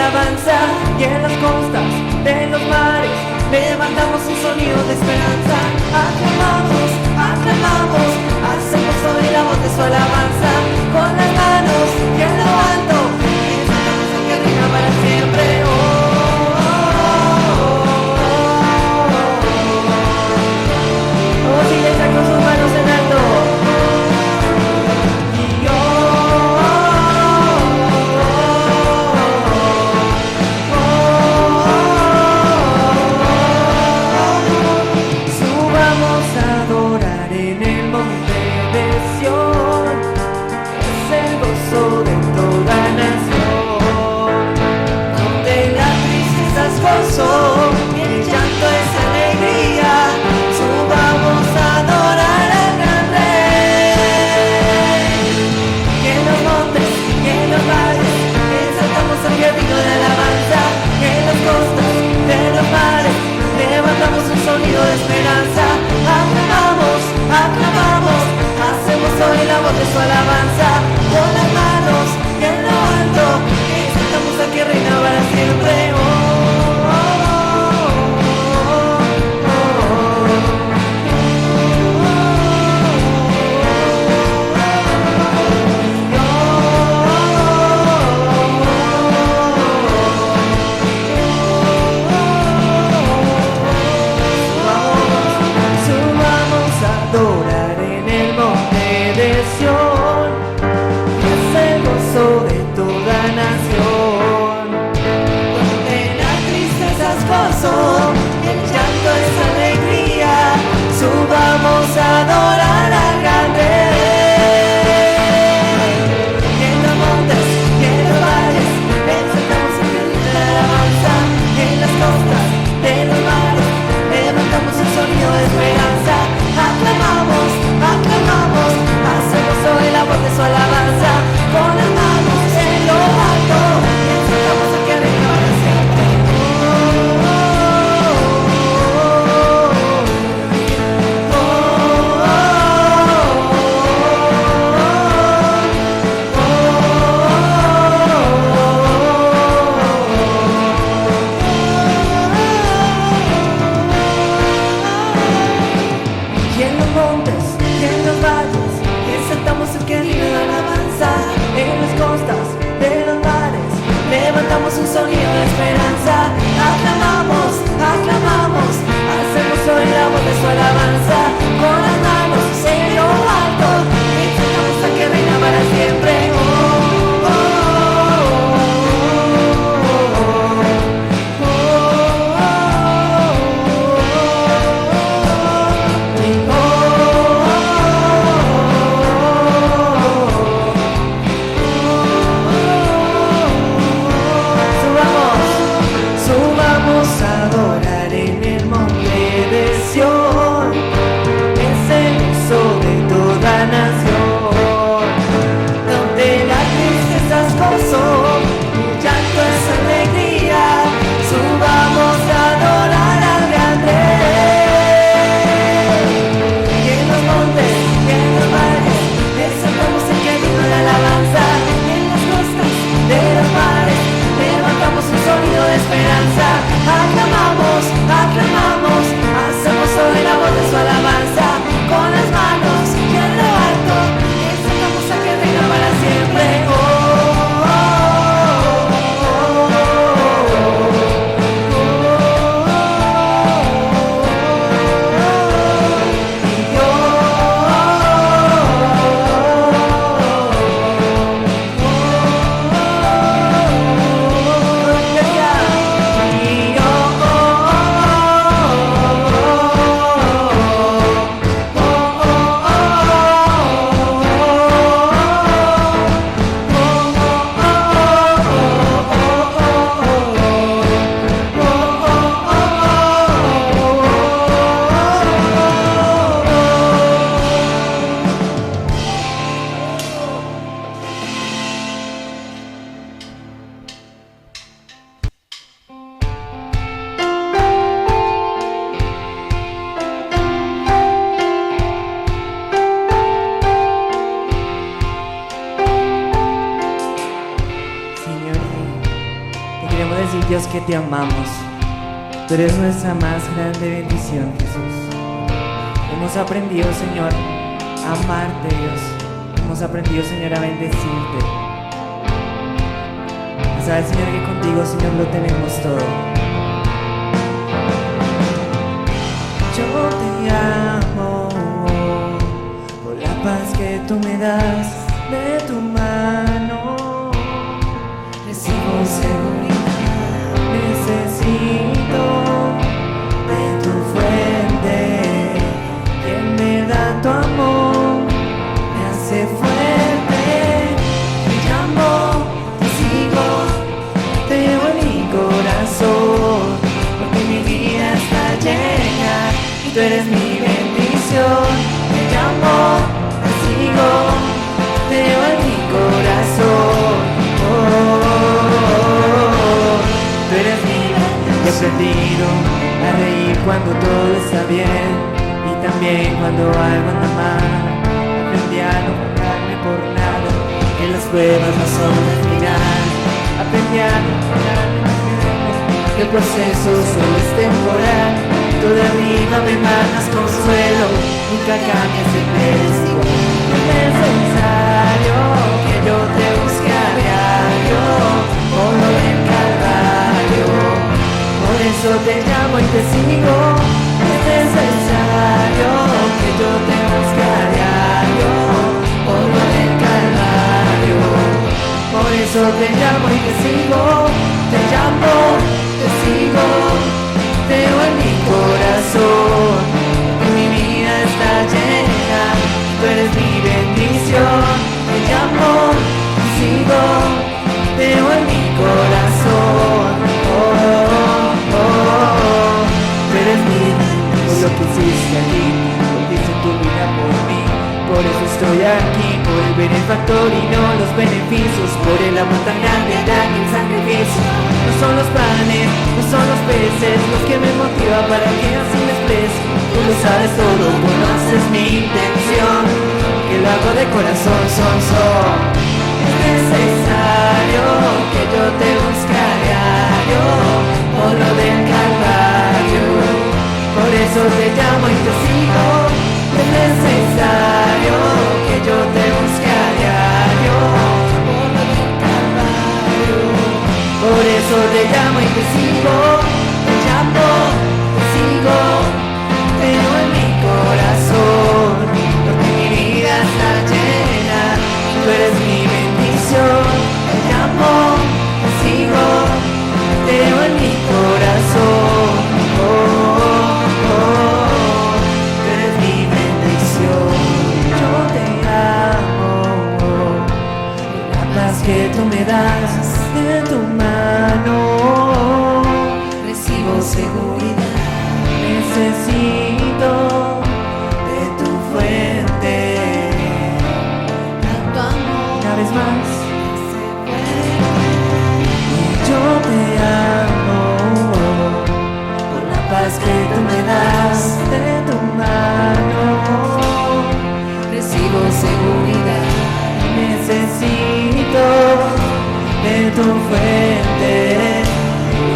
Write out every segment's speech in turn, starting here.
alabanza, y en las costas de los mares levantamos un sonido de esperanza. Aclamamos, aclamamos, hacemos oír la voz de su alabanza, con las manos y en lo alto, exaltamos al que reina para siempre. Oh, iglesia con sus manos en alto. El llanto es alegría, subamos a adorar al gran Rey. Y en los montes y en los valles exaltamos al que vino de alabanza, y en las costas de los mares levantamos un sonido de esperanza. Aclamamos, aclamamos, hacemos hoy la voz de su alabanza, con las manos y en lo alto exaltamos al que reina para siempre. De toda nación, donde Dios, que te amamos. Tú eres nuestra más grande bendición, Jesús. Hemos aprendido, Señor, a amarte, Dios. Hemos aprendido, Señor, a bendecirte. Sabes, Señor, que contigo, Señor, lo tenemos todo. Yo te amo por la paz que tú me das de tu mano. Recibo seguridad, necesito de tu fuente, que me da tu amor, me hace fuerte. Te llamo, te sigo, te llevo en mi corazón, porque mi vida está llena y tú eres mi bendición. Te llamo, te sigo, te llevo en mi corazón. Tú eres mi bendición. He aprendido a reír cuando todo está bien y también cuando algo anda mal. Aprendí a no juzgarme por nada, que las pruebas no son el final. Aprendí a no juzgarme, que el proceso solo es temporal. Tú de arriba me mandas consuelo, nunca cambias, siempre eres igual. No es necesario que yo te busque a diario, por lo del Calvario. Por eso te llamo y te sigo. No es necesario que yo te busque a diario, por lo del Calvario. Por eso te llamo y te sigo. Te llamo, te sigo, te llevo en mi corazón, porque mi vida está llena, tú eres mi bendición. Te llamo, te sigo, te llevo en mi corazón. Tú eres mi bendición. Por lo que hiciste aquí, porque hice tu vida por mí. Por eso estoy aquí, por el benefactor y no los beneficios, por el amor tan grande, dan el sacrificio. No son los panes, no son los peces los que me motivan para que así me exprese. Tú lo sabes todo, conoces mi intención, que lo hago de corazón, son. Es necesario que yo te busque a diario, por lo del Calvario. Por eso te llamo y te sigo. Es necesario que yo te busque a diario, por lo del Calvario. Por eso te llamo y te sigo. Te llamo, te sigo, te llevo en mi corazón, porque mi vida está llena, tú eres mi bendición. Te llamo, te sigo, te llevo en mi corazón. Que tú me das de tu mano, recibo seguridad, necesito de tu fuente, tanto amor, una vez más, y yo te amo por la paz que tú me das de tu mano, recibo seguridad, necesito de tu fuente,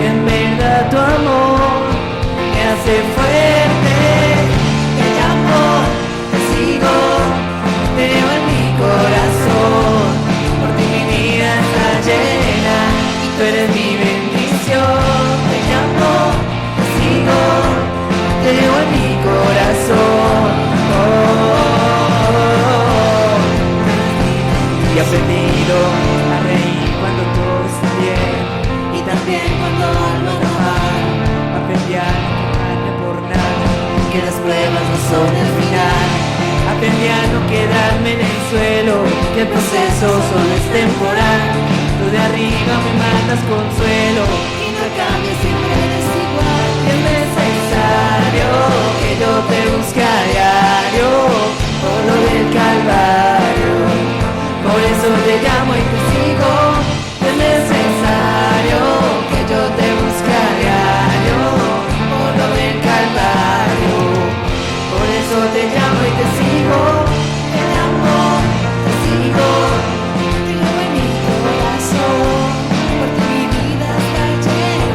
en verdad tu amor me hace fuerte. Te llamo, te sigo, te llevo en mi corazón, porque mi vida está llena y tú eres mi bendición. Te llamo, te sigo, te llevo en mi corazón. Y he aprendido a reír cuando todo está bien y también cuando algo no va. Aprendí a no quedarme por nada, que las pruebas no son el final. Aprendí a no quedarme en el suelo, que el proceso solo es temporal. Tú de arriba me mandas consuelo y no cambias, siempre eres igual. Es necesario que yo te busque a diario, por lo del Calvario. Por eso te llamo y te sigo. Es necesario que yo te busque a diario, por lo del Calvario. Por eso te llamo y te sigo. Te llamo, te sigo, te llevo en mi corazón, porque mi vida está llena.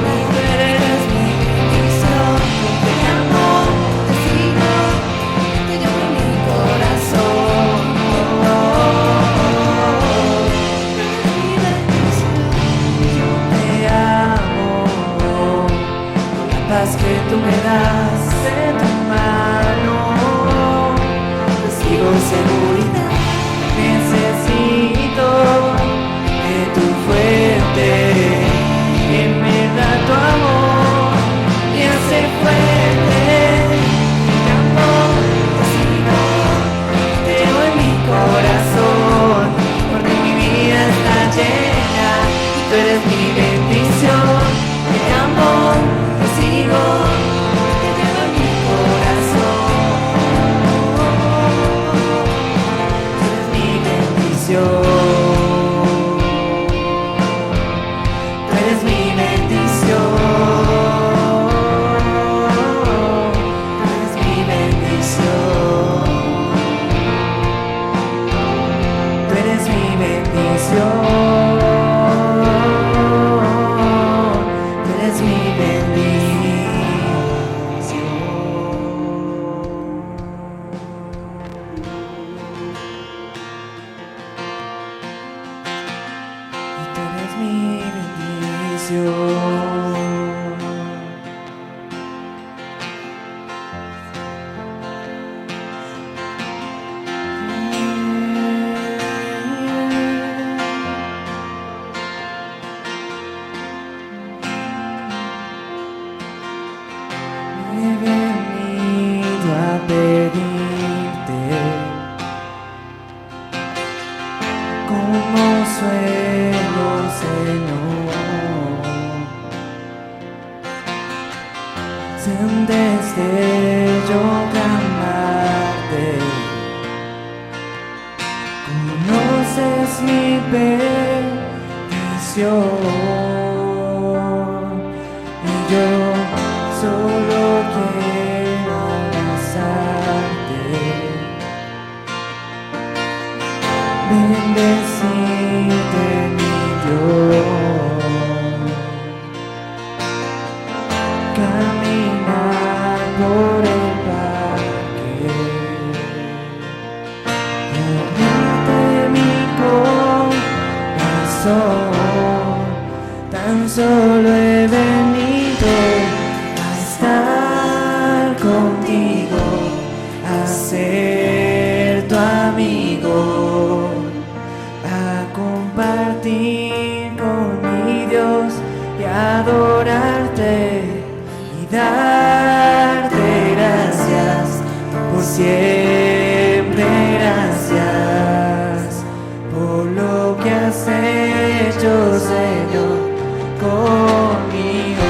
Tú eres mi bendición. Tú eres mi bendición. Tú eres mi bendición. Tú eres mi bendición. Y tú eres mi bendición. He venido a pedirte como suelo, Señor, antes de yo clamarte. Conoces mi petición y yo solo quiero abrazarte, bendecirte, mi Dios, caminar por el parque y abrirte mi corazón. Tan solo he venido a estar contigo, a ser tu amigo, a compartir con mi Dios y adorarte y darte gracias por siempre. Gracias por lo que has hecho, Señor, conmigo.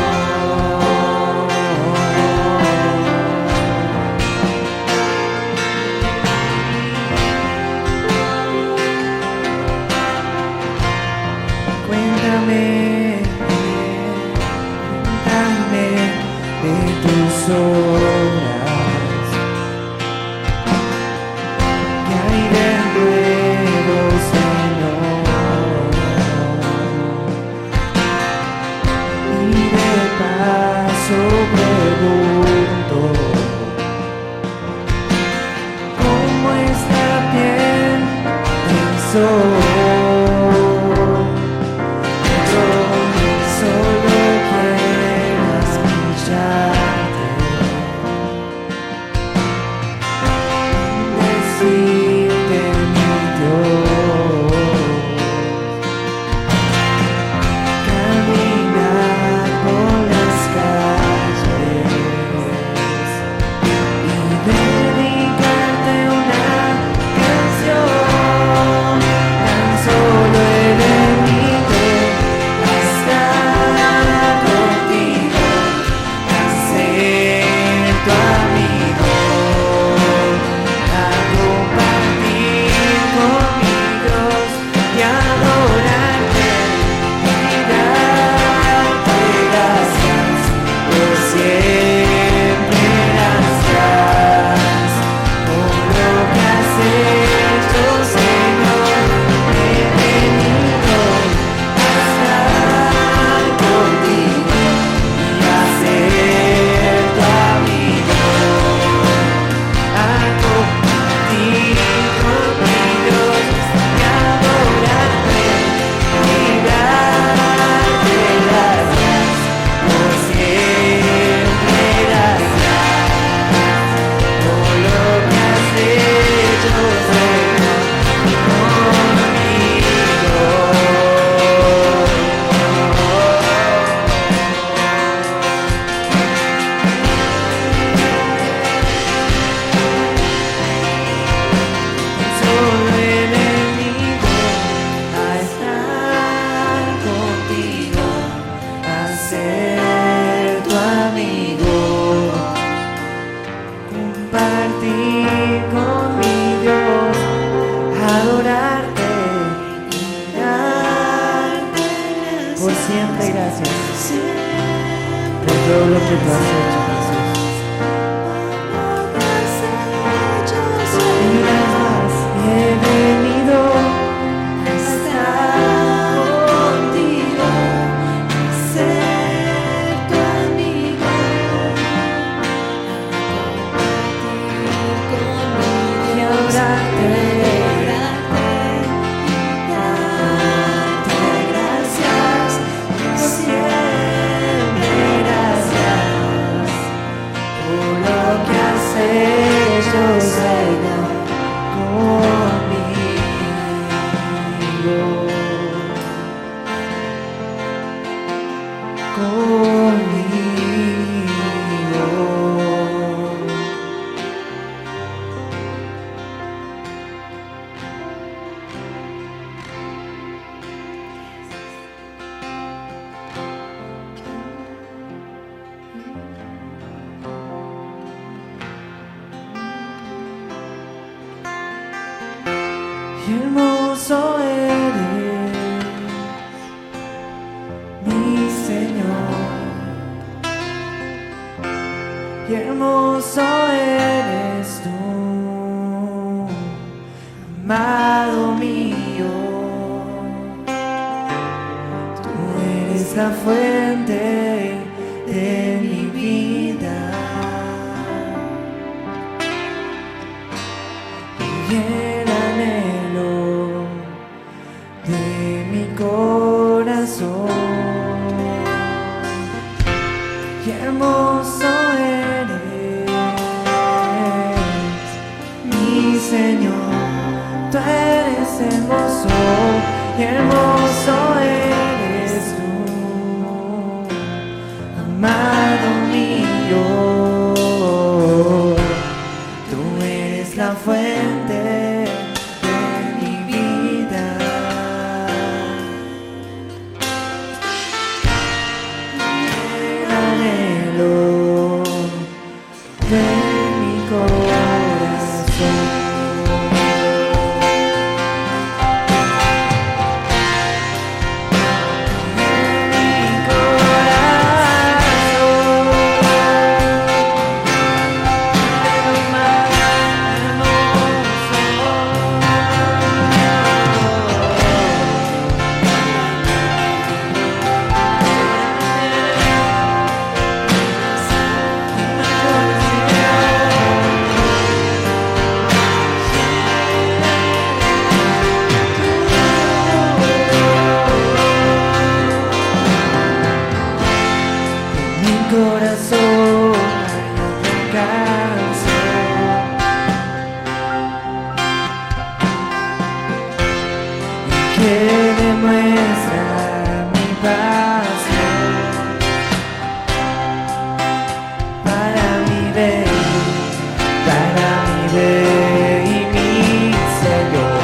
Cuéntame de tus obras, que hay de nuevo, Señor, y de paso pregunto, ¿cómo es la piel del sol? Solo quieras brillarte, decirte, mi Dios, caminar por las calles y dedicarte una canción tan todo lo que tú has hecho, Jesús. Y una vez más, he venido a estar contigo, a ser tu amigo, y adorarte, darte gracias, siempre gracias por lo que has hecho, Señor, conmigo. Y hermoso eres, mi Señor, y hermoso eres tú, amado mío. Tú eres la fuente de mi vida y el anhelo de mi corazón. Y hermoso eres, mi Señor. Tú eres hermoso y hermoso eres tú, amado mío. Tú eres la fuente de mi vida. El anhelo de mi corazón. Corazón hay otra canción que demuestra mi pasión para mi rey y mi Señor.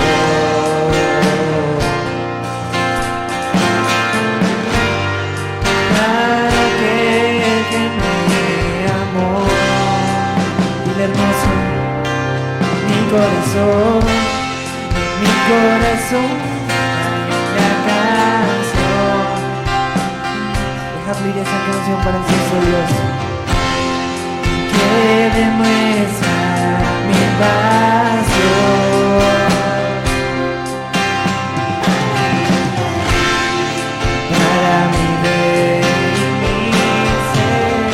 Hermoso, mi corazón hay una canción. Deja fluir esa canción para el Dios de Dios, que demuestra mi pasión para mi rey y mi Señor.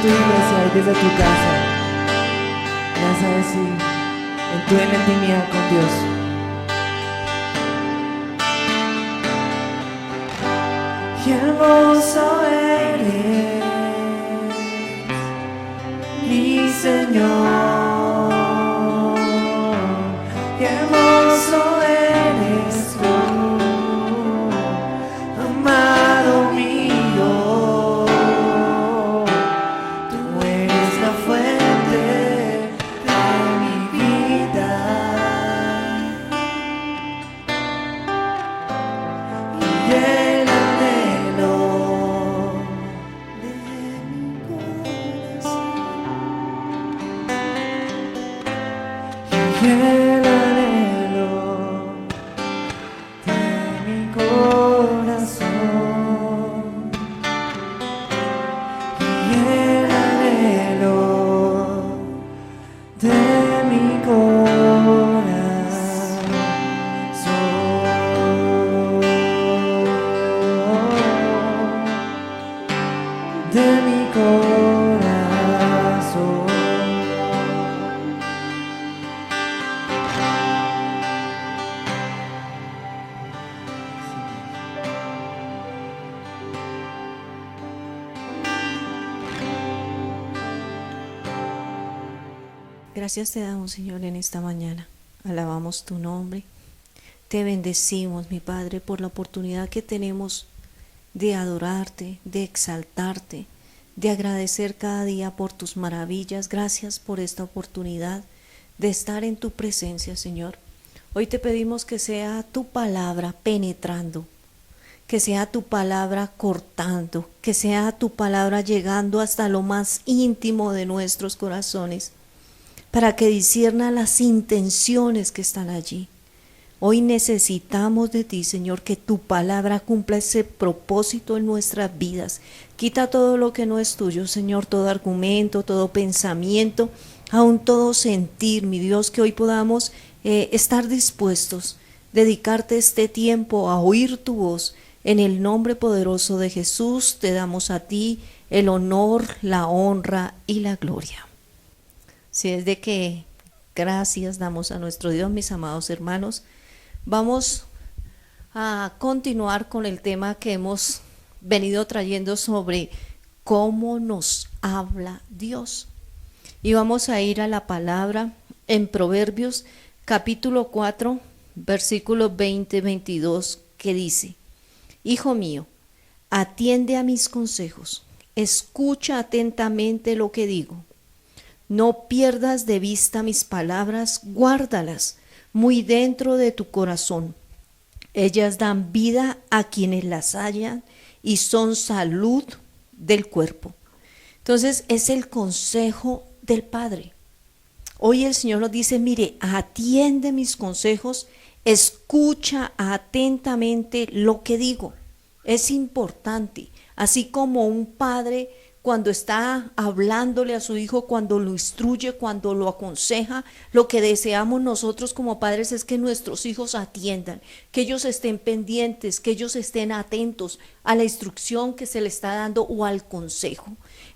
tu iglesia y desde tu casa, vas a decir en tu intimidad con Dios: qué hermoso eres, mi Señor, qué hermoso eres tú, amado mío, tú eres la fuente de mi vida y el anhelo de mi corazón, y el anhelo de mi corazón, y el anhelo de mi corazón, de mi corazón. Gracias te damos, Señor, en esta mañana. Alabamos tu nombre. Te bendecimos, mi Padre, por la oportunidad que tenemos de adorarte, de exaltarte, de agradecer cada día por tus maravillas. Gracias por esta oportunidad de estar en tu presencia, Señor. Hoy te pedimos que sea tu palabra penetrando, que sea tu palabra cortando, que sea tu palabra llegando hasta lo más íntimo de nuestros corazones, para que discierna las intenciones que están allí. Hoy necesitamos de ti, Señor, que tu palabra cumpla ese propósito en nuestras vidas. Quita todo lo que no es tuyo, Señor, todo argumento, todo pensamiento, aún todo sentir, mi Dios, que hoy podamos estar dispuestos, dedicarte este tiempo a oír tu voz. En el nombre poderoso de Jesús te damos a ti el honor, la honra y la gloria. Si es de que gracias damos a nuestro Dios, mis amados hermanos, vamos a continuar con el tema que hemos venido trayendo sobre cómo nos habla Dios. Y vamos a ir a la palabra en Proverbios capítulo 4, versículos 20-22, que dice: Hijo mío, atiende a mis consejos, escucha atentamente lo que digo. No pierdas de vista mis palabras, guárdalas muy dentro de tu corazón. Ellas dan vida a quienes las hallan y son salud del cuerpo. Entonces es el consejo del Padre. Hoy el Señor nos dice: mire, atiende mis consejos, escucha atentamente lo que digo. Es importante, así como un padre cuando está hablándole a su hijo, cuando lo instruye, cuando lo aconseja, lo que deseamos nosotros como padres es que nuestros hijos atiendan, que ellos estén pendientes, que ellos estén atentos a la instrucción que se le está dando o al consejo.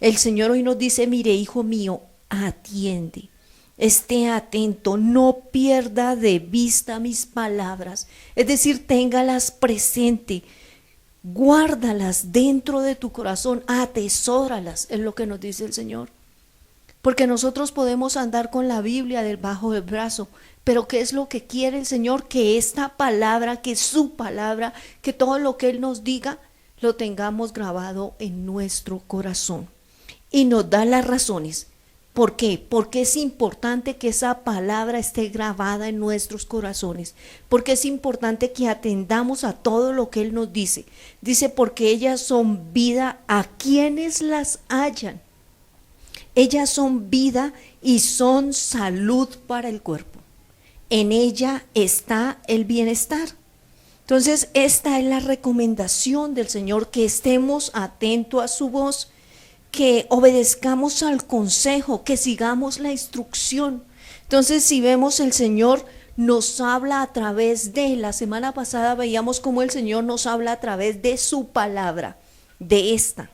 El Señor hoy nos dice: mire, hijo mío, atiende, esté atento, no pierda de vista mis palabras, es decir, téngalas presente. Guárdalas dentro de tu corazón, atesóralas, es lo que nos dice el Señor. Porque nosotros podemos andar con la Biblia debajo del brazo, pero ¿qué es lo que quiere el Señor? Que esta palabra, que su palabra, que todo lo que Él nos diga, lo tengamos grabado en nuestro corazón. Y nos da las razones. ¿Por qué? Porque es importante que esa palabra esté grabada en nuestros corazones. Porque es importante que atendamos a todo lo que Él nos dice. Dice: porque ellas son vida a quienes las hallan. Ellas son vida y son salud para el cuerpo. En ella está el bienestar. Entonces, esta es la recomendación del Señor, que estemos atentos a su voz, que obedezcamos al consejo, que sigamos la instrucción. Entonces, si vemos, el Señor nos habla a través de, la semana pasada veíamos cómo el Señor nos habla a través de su palabra, de esta.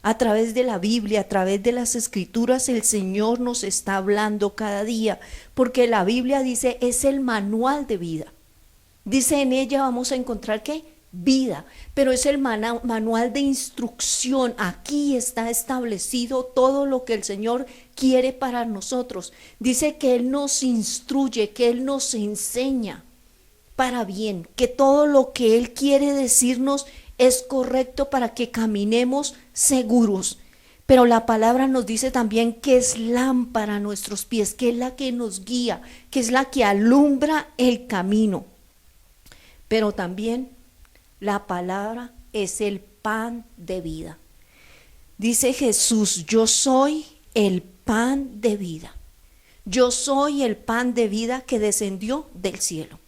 A través de la Biblia, a través de las Escrituras, el Señor nos está hablando cada día, porque la Biblia dice, es el manual de vida. Dice, en ella vamos a encontrar ¿qué? Vida, pero es el manual de instrucción. Aquí está establecido todo lo que el Señor quiere para nosotros. Dice que Él nos instruye, que Él nos enseña para bien, que todo lo que Él quiere decirnos es correcto para que caminemos seguros. Pero la palabra nos dice también que es lámpara a nuestros pies, que es la que nos guía, que es la que alumbra el camino. Pero también la palabra es el pan de vida. Dice Jesús, yo soy el pan de vida. Yo soy el pan de vida que descendió del cielo.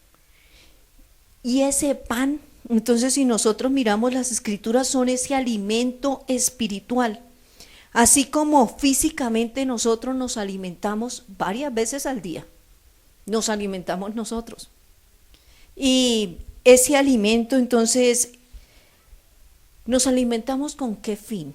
Y ese pan, entonces si nosotros miramos las Escrituras, son ese alimento espiritual. Así como físicamente nosotros nos alimentamos varias veces al día, nos alimentamos nosotros. Y ese alimento, entonces, ¿nos alimentamos con qué fin?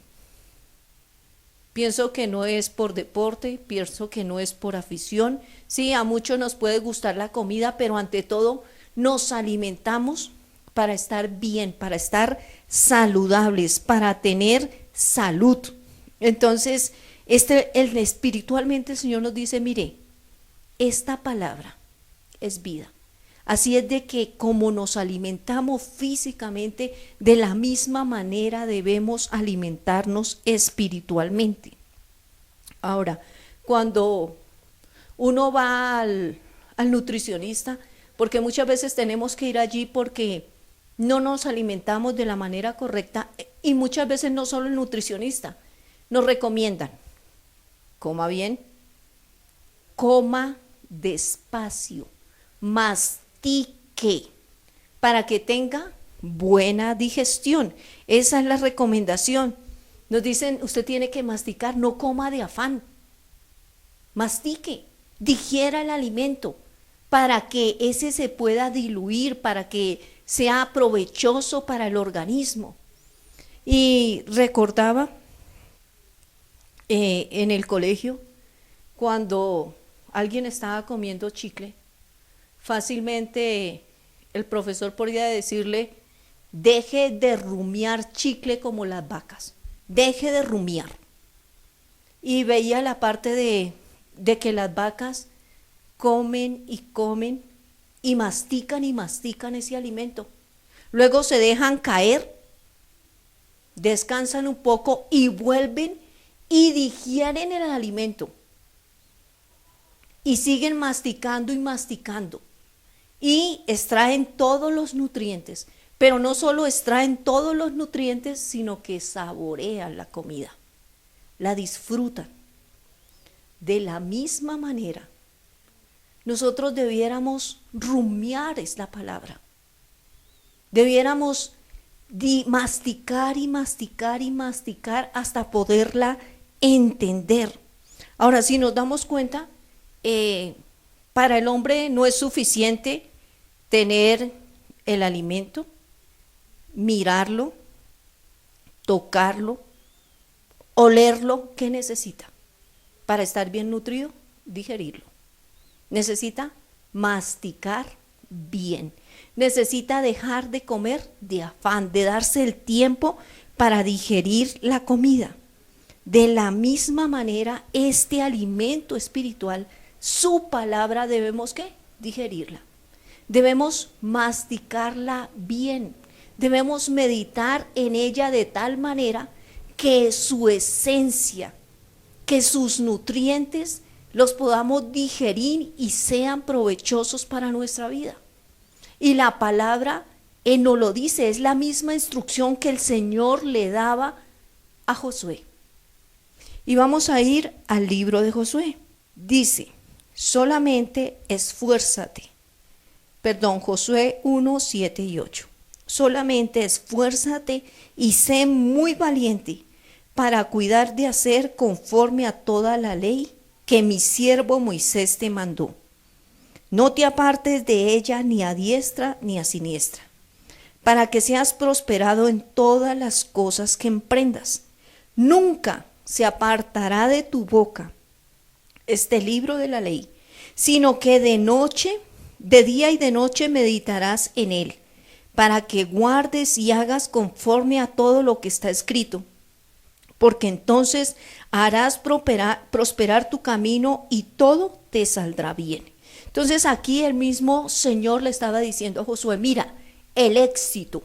Pienso que no es por deporte, pienso que no es por afición. Sí, a muchos nos puede gustar la comida, pero ante todo nos alimentamos para estar bien, para estar saludables, para tener salud. Entonces, espiritualmente el Señor nos dice, mire, esta palabra es vida. Así es de que como nos alimentamos físicamente, de la misma manera debemos alimentarnos espiritualmente. Ahora, cuando uno va al nutricionista, porque muchas veces tenemos que ir allí porque no nos alimentamos de la manera correcta, y muchas veces no solo el nutricionista, nos recomiendan, coma bien, coma despacio, mastique, para que tenga buena digestión. Esa es la recomendación. Nos dicen, usted tiene que masticar, no coma de afán. Mastique, digiera el alimento para que ese se pueda diluir, para que sea provechoso para el organismo. Y recordaba en el colegio, cuando alguien estaba comiendo chicle, fácilmente el profesor podría decirle, deje de rumiar chicle como las vacas, deje de rumiar. Y veía la parte de que las vacas comen y mastican ese alimento. Luego se dejan caer, descansan un poco y vuelven y digieren el alimento. Y siguen masticando y masticando. Y extraen todos los nutrientes. Pero no solo extraen todos los nutrientes, sino que saborean la comida. La disfrutan. De la misma manera, nosotros debiéramos rumiar, es la palabra. Debiéramos masticar y masticar y masticar hasta poderla entender. Ahora, si nos damos cuenta, para el hombre no es suficiente tener el alimento, mirarlo, tocarlo, olerlo. ¿Qué necesita? Para estar bien nutrido, digerirlo. Necesita masticar bien. Necesita dejar de comer de afán, de darse el tiempo para digerir la comida. De la misma manera, este alimento espiritual, su palabra, debemos ¿qué? Digerirla. Debemos masticarla bien. Debemos meditar en ella de tal manera que su esencia, que sus nutrientes los podamos digerir y sean provechosos para nuestra vida. Y la palabra nos lo dice, es la misma instrucción que el Señor le daba a Josué. Y vamos a ir al libro de Josué. Dice, solamente esfuérzate. Josué 1, 7 y 8. Solamente esfuérzate y sé muy valiente para cuidar de hacer conforme a toda la ley que mi siervo Moisés te mandó. No te apartes de ella ni a diestra ni a siniestra, para que seas prosperado en todas las cosas que emprendas. Nunca se apartará de tu boca este libro de la ley, sino que de noche, de día y de noche meditarás en él, para que guardes y hagas conforme a todo lo que está escrito, porque entonces harás prosperar tu camino y todo te saldrá bien. Entonces aquí el mismo Señor le estaba diciendo a Josué, mira, el éxito,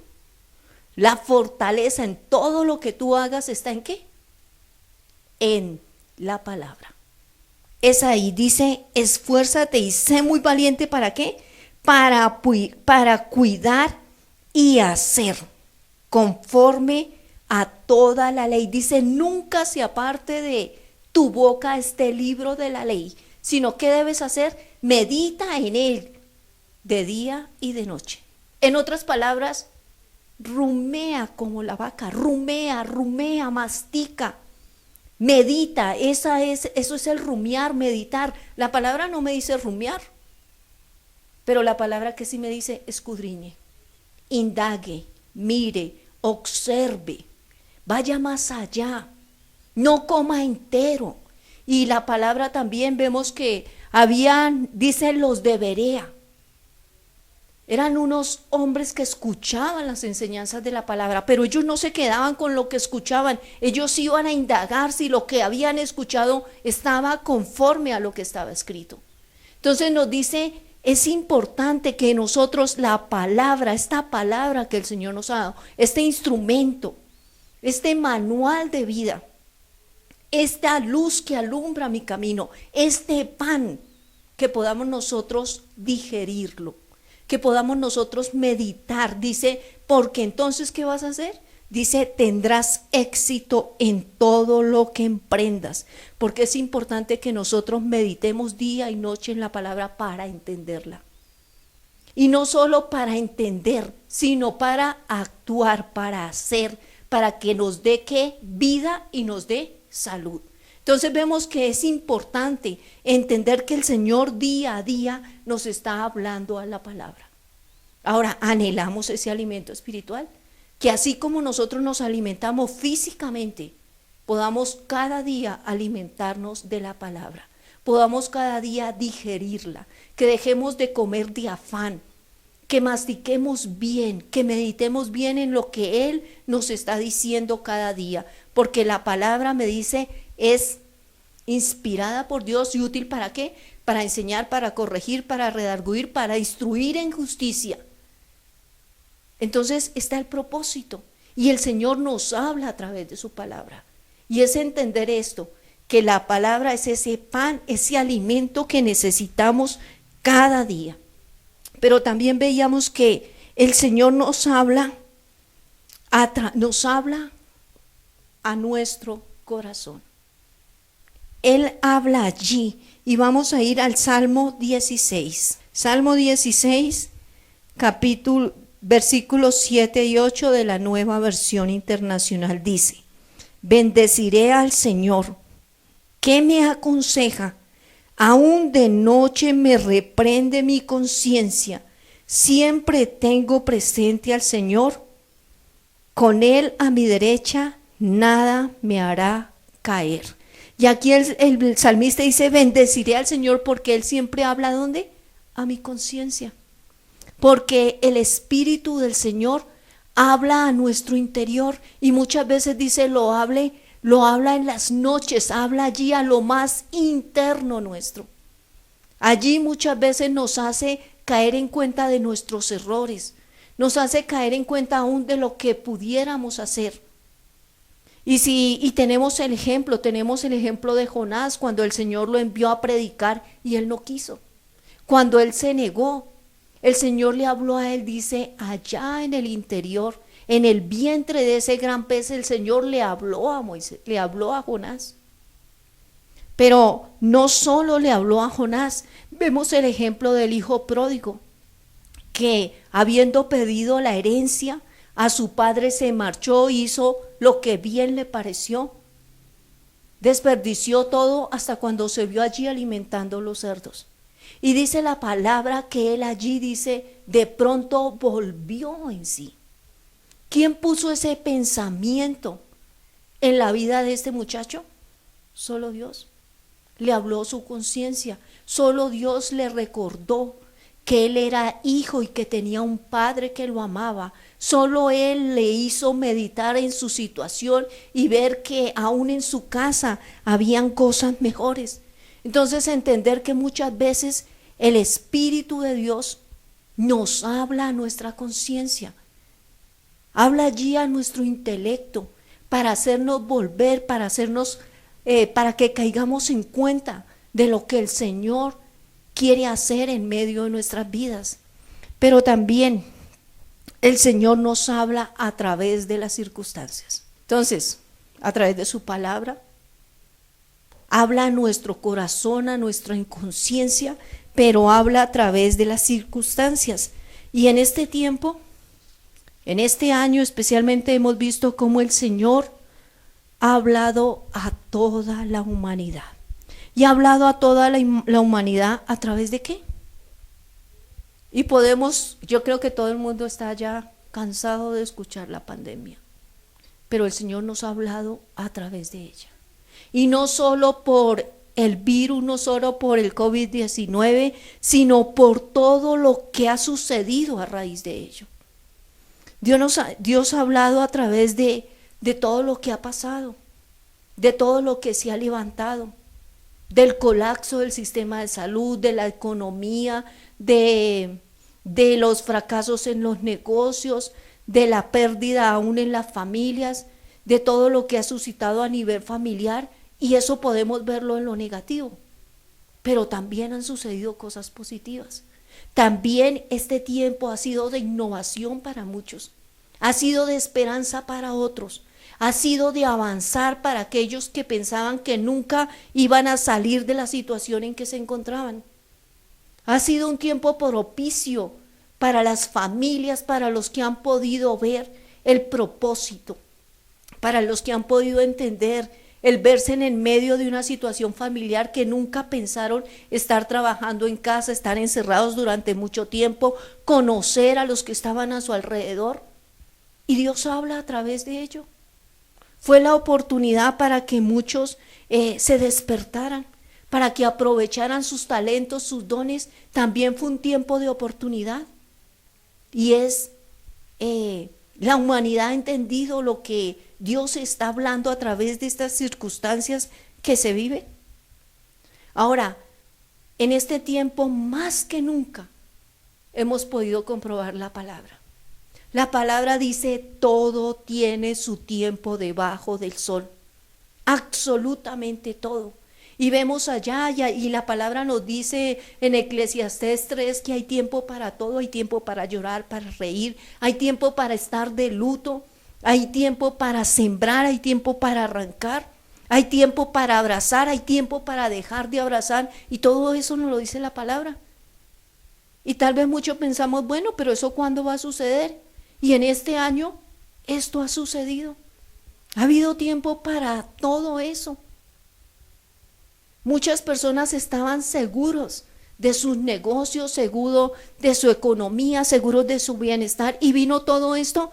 la fortaleza en todo lo que tú hagas está ¿en qué? En la palabra. Es ahí, dice, esfuérzate y sé muy valiente, ¿para qué? Para cuidar y hacer conforme a toda la ley. Dice, nunca se aparte de tu boca este libro de la ley, sino ¿qué debes hacer? Medita en él de día y de noche. En otras palabras, rumea como la vaca, rumea, mastica. Medita, eso es el rumiar, meditar. La palabra no me dice rumiar, pero la palabra que sí me dice escudriñe, indague, mire, observe, vaya más allá, no coma entero. Y la palabra también vemos que dicen los de Berea. Eran unos hombres que escuchaban las enseñanzas de la palabra, pero ellos no se quedaban con lo que escuchaban, ellos iban a indagar si lo que habían escuchado estaba conforme a lo que estaba escrito. Entonces nos dice, es importante que nosotros la palabra, esta palabra que el Señor nos ha dado, este instrumento, este manual de vida, esta luz que alumbra mi camino, este pan, que podamos nosotros digerirlo, que podamos nosotros meditar. Dice, porque entonces, ¿qué vas a hacer? Dice, tendrás éxito en todo lo que emprendas, porque es importante que nosotros meditemos día y noche en la palabra para entenderla. Y no solo para entender, sino para actuar, para hacer, para que nos dé ¿qué? Vida y nos dé salud. Entonces vemos que es importante entender que el Señor día a día nos está hablando a la palabra. Ahora, anhelamos ese alimento espiritual, que así como nosotros nos alimentamos físicamente, podamos cada día alimentarnos de la palabra, podamos cada día digerirla, que dejemos de comer de afán, que mastiquemos bien, que meditemos bien en lo que Él nos está diciendo cada día, porque la palabra, me dice, es inspirada por Dios y útil ¿para qué? Para enseñar, para corregir, para redarguir, para instruir en justicia. Entonces está el propósito y el Señor nos habla a través de su palabra. Y es entender esto, que la palabra es ese pan, ese alimento que necesitamos cada día. Pero también veíamos que el Señor nos habla a nuestro corazón. Él habla allí y vamos a ir al Salmo 16. Salmo 16, versículos 7 y 8 de la Nueva Versión Internacional dice: bendeciré al Señor. ¿Qué me aconseja? Aún de noche me reprende mi conciencia. Siempre tengo presente al Señor. Con Él a mi derecha, nada me hará caer. Y aquí el salmista dice, bendeciré al Señor, porque Él siempre habla, ¿a dónde? A mi conciencia. Porque el Espíritu del Señor habla a nuestro interior y muchas veces dice, lo habla en las noches, habla allí a lo más interno nuestro. Allí muchas veces nos hace caer en cuenta de nuestros errores, nos hace caer en cuenta aún de lo que pudiéramos hacer. Y tenemos el ejemplo de Jonás, cuando el Señor lo envió a predicar y él no quiso. Cuando él se negó, el Señor le habló a él, dice, allá en el interior, en el vientre de ese gran pez, el Señor le habló a Moisés, le habló a Jonás. Pero no solo le habló a Jonás, vemos el ejemplo del hijo pródigo, que habiendo pedido la herencia, a su padre se marchó, hizo lo que bien le pareció, desperdició todo hasta cuando se vio allí alimentando los cerdos. Y dice la palabra que él allí dice, de pronto volvió en sí. ¿Quién puso ese pensamiento en la vida de este muchacho? Solo Dios. Le habló su conciencia. Solo Dios le recordó que él era hijo y que tenía un padre que lo amaba. Solo él le hizo meditar en su situación y ver que aún en su casa habían cosas mejores. Entonces entender que muchas veces el Espíritu de Dios nos habla a nuestra conciencia, habla allí a nuestro intelecto para hacernos volver, para que caigamos en cuenta de lo que el Señor quiere hacer en medio de nuestras vidas. Pero también el Señor nos habla a través de las circunstancias. Entonces, a través de su palabra, habla a nuestro corazón, a nuestra inconsciencia, pero habla a través de las circunstancias. Y en este tiempo, en este año especialmente, hemos visto cómo el Señor ha hablado a toda la humanidad. Y ha hablado a toda la humanidad a través de ¿qué? Y yo creo que todo el mundo está ya cansado de escuchar la pandemia, pero el Señor nos ha hablado a través de ella. Y no solo por el virus, no solo por el COVID-19, sino por todo lo que ha sucedido a raíz de ello. Dios ha hablado a través de todo lo que ha pasado, de todo lo que se ha levantado, del colapso del sistema de salud, de la economía, de los fracasos en los negocios, de la pérdida aún en las familias, de todo lo que ha suscitado a nivel familiar, y eso podemos verlo en lo negativo. Pero también han sucedido cosas positivas. También este tiempo ha sido de innovación para muchos, ha sido de esperanza para otros, ha sido de avanzar para aquellos que pensaban que nunca iban a salir de la situación en que se encontraban. Ha sido un tiempo propicio para las familias, para los que han podido ver el propósito, para los que han podido entender el verse en el medio de una situación familiar que nunca pensaron estar trabajando en casa, estar encerrados durante mucho tiempo, conocer a los que estaban a su alrededor. Y Dios habla a través de ello. Fue la oportunidad para que muchos se despertaran, para que aprovecharan sus talentos, sus dones. También fue un tiempo de oportunidad. Y la humanidad ha entendido lo que Dios está hablando a través de estas circunstancias que se viven. Ahora, en este tiempo más que nunca hemos podido comprobar la palabra. La palabra dice: todo tiene su tiempo debajo del sol, absolutamente todo. Y vemos allá, y la palabra nos dice en Eclesiastés 3 que hay tiempo para todo, hay tiempo para llorar, para reír, hay tiempo para estar de luto, hay tiempo para sembrar, hay tiempo para arrancar, hay tiempo para abrazar, hay tiempo para dejar de abrazar, y todo eso nos lo dice la palabra. Y tal vez muchos pensamos, bueno, pero ¿eso cuándo va a suceder? Y en este año esto ha sucedido. Ha habido tiempo para todo eso. Muchas personas estaban seguros de sus negocios, seguros de su economía, seguros de su bienestar, y vino todo esto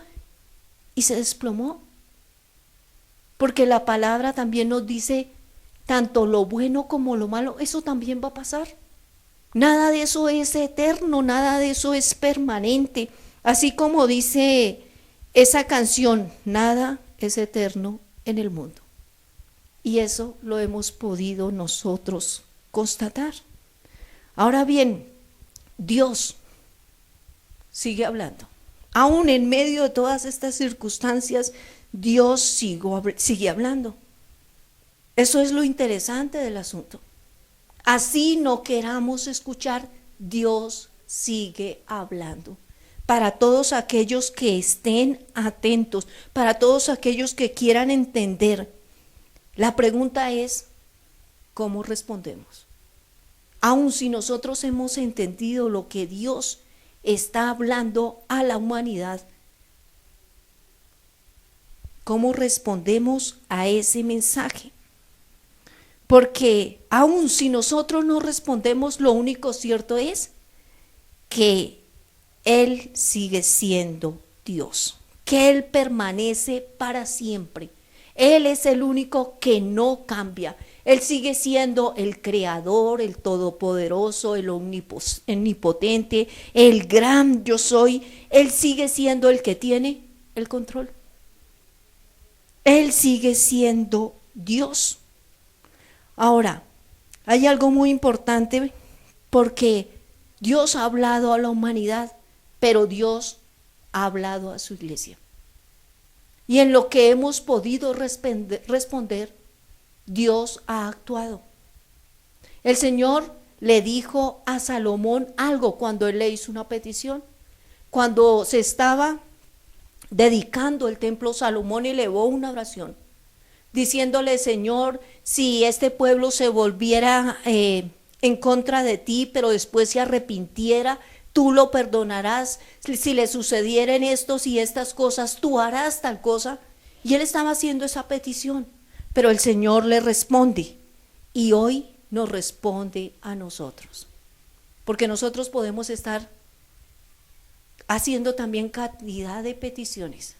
y se desplomó. Porque la palabra también nos dice, tanto lo bueno como lo malo, eso también va a pasar. Nada de eso es eterno, nada de eso es permanente. Así como dice esa canción, nada es eterno en el mundo. Y eso lo hemos podido nosotros constatar. Ahora bien, Dios sigue hablando. Aún en medio de todas estas circunstancias, Dios sigue hablando. Eso es lo interesante del asunto. Así no queramos escuchar, Dios sigue hablando. Para todos aquellos que estén atentos, para todos aquellos que quieran entender, la pregunta es, ¿cómo respondemos? Aun si nosotros hemos entendido lo que Dios está hablando a la humanidad, ¿cómo respondemos a ese mensaje? Porque aun si nosotros no respondemos, lo único cierto es que Él sigue siendo Dios, que Él permanece para siempre. Él es el único que no cambia. Él sigue siendo el creador, el todopoderoso, el omnipotente, el gran yo soy. Él sigue siendo el que tiene el control. Él sigue siendo Dios. Ahora, hay algo muy importante porque Dios ha hablado a la humanidad, pero Dios ha hablado a su iglesia. Y en lo que hemos podido responder, Dios ha actuado. El Señor le dijo a Salomón algo cuando él le hizo una petición. Cuando se estaba dedicando el templo, Salomón elevó una oración, diciéndole: Señor, si este pueblo se volviera en contra de ti, pero después se arrepintiera, tú lo perdonarás. Si le sucedieran estos y estas cosas, tú harás tal cosa. Y él estaba haciendo esa petición, pero el Señor le responde, y hoy nos responde a nosotros, porque nosotros podemos estar haciendo también cantidad de peticiones,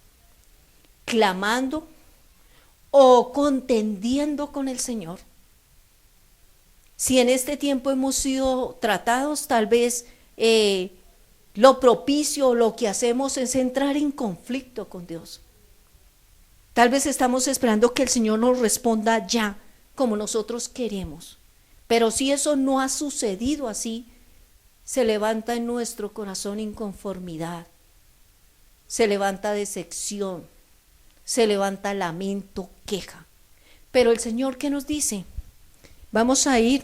clamando o contendiendo con el Señor. Si en este tiempo hemos sido tratados, tal vez lo propicio, lo que hacemos es entrar en conflicto con Dios. Tal vez estamos esperando que el Señor nos responda ya, como nosotros queremos. Pero si eso no ha sucedido así, se levanta en nuestro corazón inconformidad, se levanta decepción, se levanta lamento, queja. Pero el Señor, ¿qué nos dice? Vamos a ir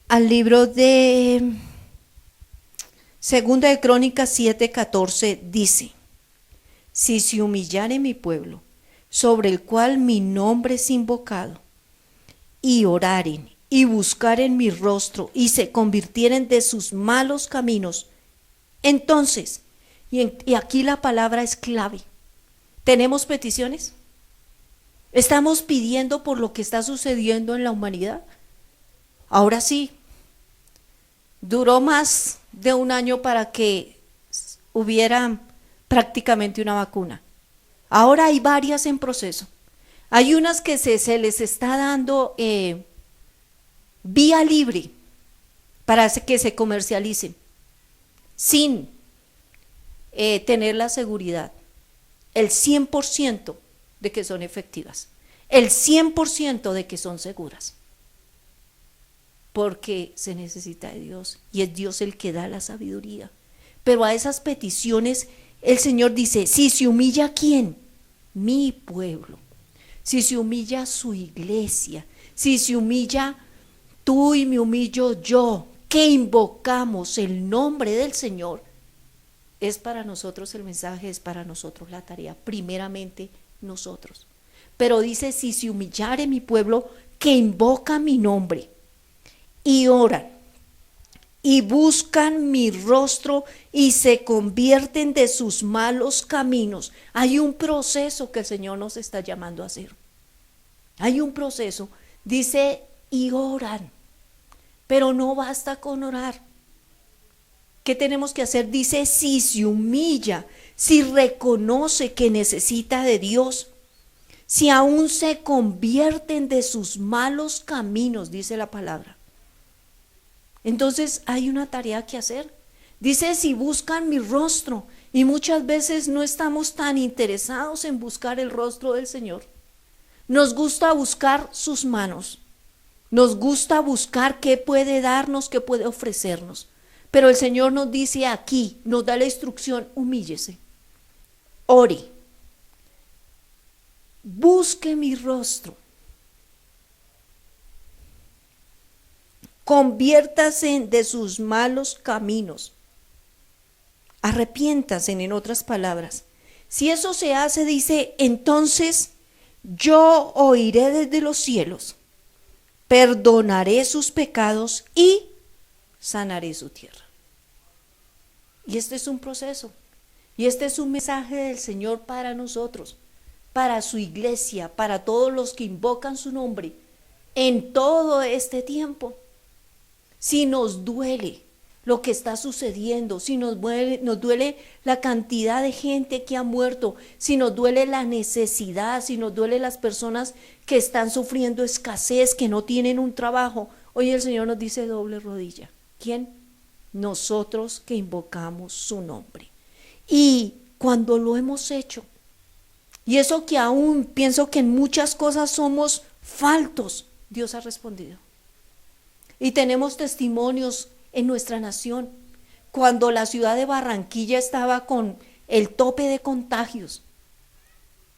al libro de Segunda de Crónicas 7:14, dice: si se humillare mi pueblo, sobre el cual mi nombre es invocado, y oraren y buscaren mi rostro y se convirtieren de sus malos caminos, entonces, y aquí la palabra es clave, ¿tenemos peticiones? ¿Estamos pidiendo por lo que está sucediendo en la humanidad? Ahora sí, duró más de un año para que hubiera prácticamente una vacuna. Ahora hay varias en proceso. Hay unas que se les está dando vía libre para que se comercialicen sin tener la seguridad, el 100% de que son efectivas, el 100% de que son seguras, porque se necesita de Dios y es Dios el que da la sabiduría. Pero a esas peticiones el Señor dice: si se humilla, ¿quién? Mi pueblo. Si se humilla su iglesia, si se humilla tú y me humillo yo, que invocamos el nombre del Señor, es para nosotros el mensaje, es para nosotros la tarea, primeramente nosotros. Pero dice: si se humillare mi pueblo, que invoca mi nombre, y oran, y buscan mi rostro, y se convierten de sus malos caminos. Hay un proceso que el Señor nos está llamando a hacer. Hay un proceso. Dice: y oran. Pero no basta con orar. ¿Qué tenemos que hacer? Dice: si se humilla, si reconoce que necesita de Dios, si aún se convierten de sus malos caminos, dice la palabra. Entonces hay una tarea que hacer. Dice: si buscan mi rostro, y muchas veces no estamos tan interesados en buscar el rostro del Señor. Nos gusta buscar sus manos, nos gusta buscar qué puede darnos, qué puede ofrecernos. Pero el Señor nos dice aquí, nos da la instrucción: humíllese, ore, busque mi rostro, conviértase de sus malos caminos, arrepiéntase, en otras palabras. Si eso se hace, dice, entonces yo oiré desde los cielos, perdonaré sus pecados y sanaré su tierra. Y este es un proceso, y este es un mensaje del Señor para nosotros, para su iglesia, para todos los que invocan su nombre en todo este tiempo. Si nos duele lo que está sucediendo, si nos duele la cantidad de gente que ha muerto, si nos duele la necesidad, si nos duele las personas que están sufriendo escasez, que no tienen un trabajo, hoy el Señor nos dice doble rodilla. ¿Quién? Nosotros que invocamos su nombre. Y cuando lo hemos hecho, y eso que aún pienso que en muchas cosas somos faltos, Dios ha respondido. Y tenemos testimonios en nuestra nación. Cuando la ciudad de Barranquilla estaba con el tope de contagios,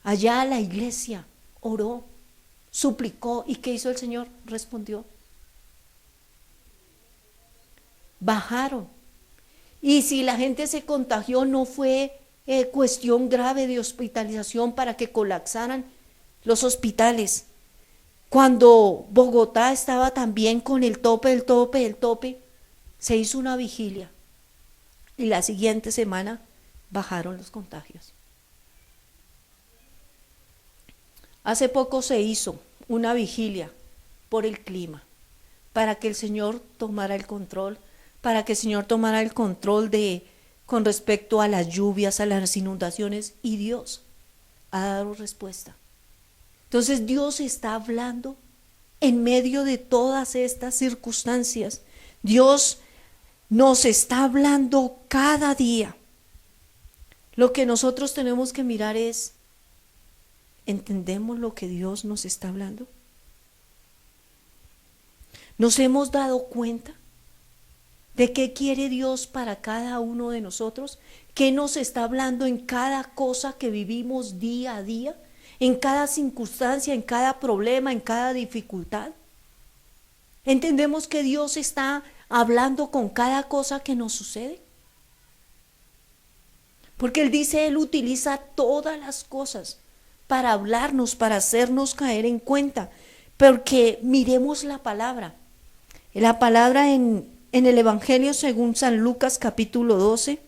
allá la iglesia oró, suplicó, ¿y qué hizo el Señor? Respondió. Bajaron. Y si la gente se contagió, no fue cuestión grave de hospitalización para que colapsaran los hospitales. Cuando Bogotá estaba también con el tope, se hizo una vigilia y la siguiente semana bajaron los contagios. Hace poco se hizo una vigilia por el clima, para que el Señor tomara el control, con respecto a las lluvias, a las inundaciones, y Dios ha dado respuesta. Entonces Dios está hablando en medio de todas estas circunstancias. Dios nos está hablando cada día. Lo que nosotros tenemos que mirar es, ¿entendemos lo que Dios nos está hablando? ¿Nos hemos dado cuenta de qué quiere Dios para cada uno de nosotros? ¿Qué nos está hablando en cada cosa que vivimos día a día? En cada circunstancia, en cada problema, en cada dificultad. ¿Entendemos que Dios está hablando con cada cosa que nos sucede? Porque Él dice, Él utiliza todas las cosas para hablarnos, para hacernos caer en cuenta. Porque miremos la palabra. La palabra en el Evangelio según San Lucas capítulo 12.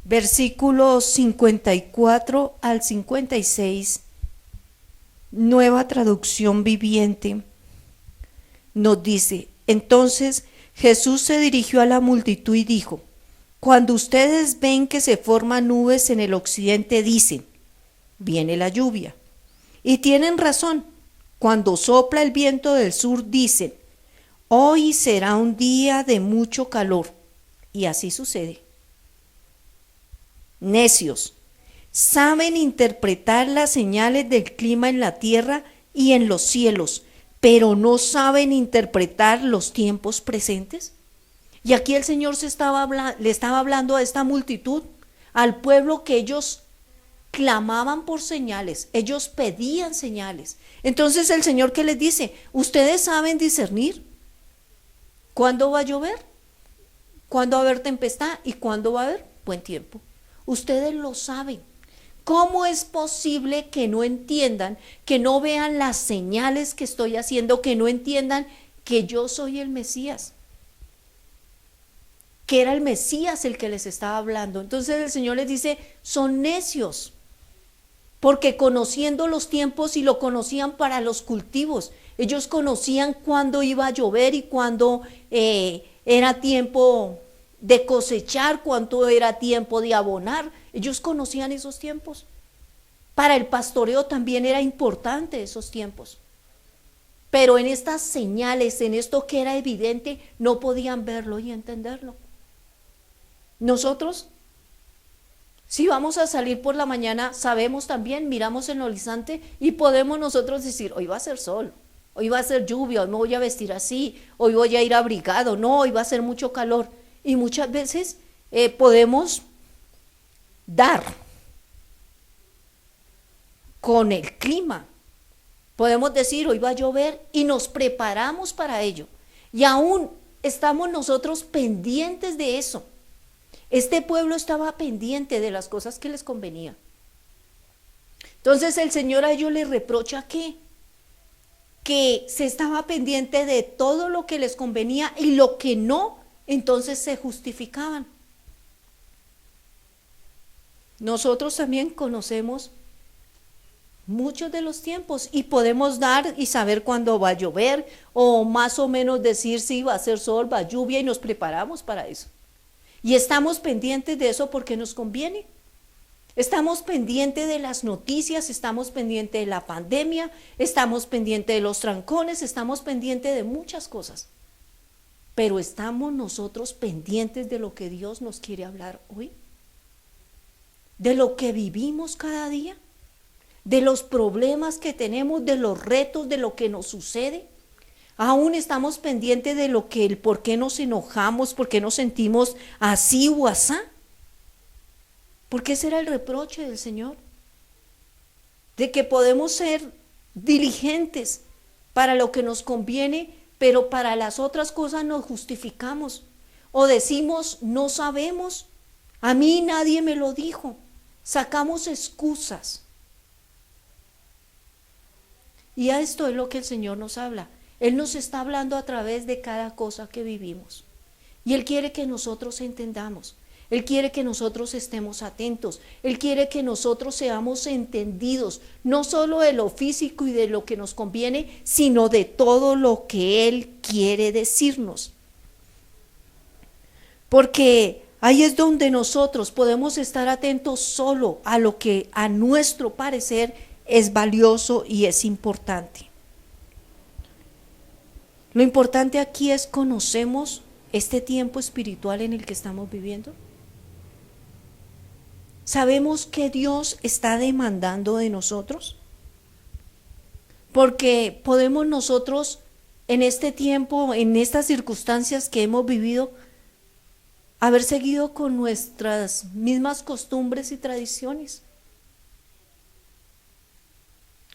Versículos 54 al 56, Nueva Traducción Viviente, nos dice: entonces Jesús se dirigió a la multitud y dijo: cuando ustedes ven que se forman nubes en el occidente, dicen, viene la lluvia. Y tienen razón. Cuando sopla el viento del sur, dicen, hoy será un día de mucho calor. Y así sucede. Necios, saben interpretar las señales del clima en la tierra y en los cielos, pero no saben interpretar los tiempos presentes. Y aquí el Señor le estaba hablando a esta multitud, al pueblo, que ellos clamaban por señales, ellos pedían señales. Entonces el Señor, ¿qué les dice? Ustedes saben discernir cuándo va a llover, cuándo va a haber tempestad y cuándo va a haber buen tiempo. Ustedes lo saben. ¿Cómo es posible que no entiendan, que no vean las señales que estoy haciendo, que no entiendan que yo soy el Mesías? Que era el Mesías el que les estaba hablando. Entonces el Señor les dice, son necios, porque conociendo los tiempos, y lo conocían para los cultivos, ellos conocían cuándo iba a llover y cuándo era tiempo de cosechar, cuánto era tiempo de abonar. Ellos conocían esos tiempos. Para el pastoreo también era importante esos tiempos. Pero en estas señales, en esto que era evidente, no podían verlo y entenderlo. Nosotros, si vamos a salir por la mañana, sabemos también, miramos el horizonte y podemos nosotros decir, hoy va a ser sol, hoy va a ser lluvia, hoy me voy a vestir así, hoy voy a ir abrigado, no, hoy va a ser mucho calor. Y muchas veces podemos dar con el clima. Podemos decir, hoy va a llover, y nos preparamos para ello. Y aún estamos nosotros pendientes de eso. Este pueblo estaba pendiente de las cosas que les convenía. Entonces el Señor a ellos les reprocha que se estaba pendiente de todo lo que les convenía, y lo que no, entonces se justificaban. Nosotros también conocemos muchos de los tiempos, y podemos dar y saber cuándo va a llover, o más o menos decir si va a ser sol, va a lluvia, y nos preparamos para eso. Y estamos pendientes de eso porque nos conviene. Estamos pendientes de las noticias, estamos pendientes de la pandemia, estamos pendientes de los trancones, estamos pendientes de muchas cosas. Pero estamos nosotros pendientes de lo que Dios nos quiere hablar hoy, de lo que vivimos cada día, de los problemas que tenemos, de los retos, de lo que nos sucede. Aún estamos pendientes de lo que, el por qué nos enojamos, por qué nos sentimos así o asá. Porque ese era el reproche del Señor, de que podemos ser diligentes para lo que nos conviene, pero para las otras cosas nos justificamos o decimos no sabemos, a mí nadie me lo dijo, sacamos excusas. Y a esto es lo que el Señor nos habla. Él nos está hablando a través de cada cosa que vivimos. Y Él quiere que nosotros entendamos. Él quiere que nosotros estemos atentos. Él quiere que nosotros seamos entendidos, no solo de lo físico y de lo que nos conviene, sino de todo lo que Él quiere decirnos. Porque ahí es donde nosotros podemos estar atentos solo a lo que a nuestro parecer es valioso y es importante. Lo importante aquí es: ¿conocemos este tiempo espiritual en el que estamos viviendo? ¿Sabemos qué Dios está demandando de nosotros? Porque podemos nosotros en este tiempo, en estas circunstancias que hemos vivido, haber seguido con nuestras mismas costumbres y tradiciones.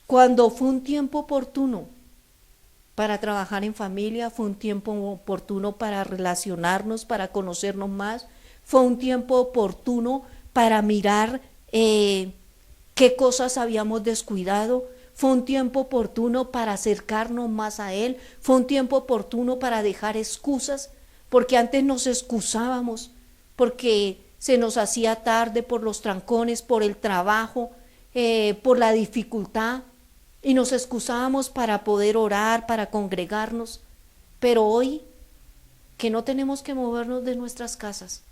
Cuando fue un tiempo oportuno para trabajar en familia, fue un tiempo oportuno para relacionarnos, para conocernos más, fue un tiempo oportuno para mirar qué cosas habíamos descuidado, fue un tiempo oportuno para acercarnos más a Él, fue un tiempo oportuno para dejar excusas, porque antes nos excusábamos, porque se nos hacía tarde por los trancones, por el trabajo, por la dificultad, y nos excusábamos para poder orar, para congregarnos. Pero hoy, que no tenemos que movernos de nuestras casas,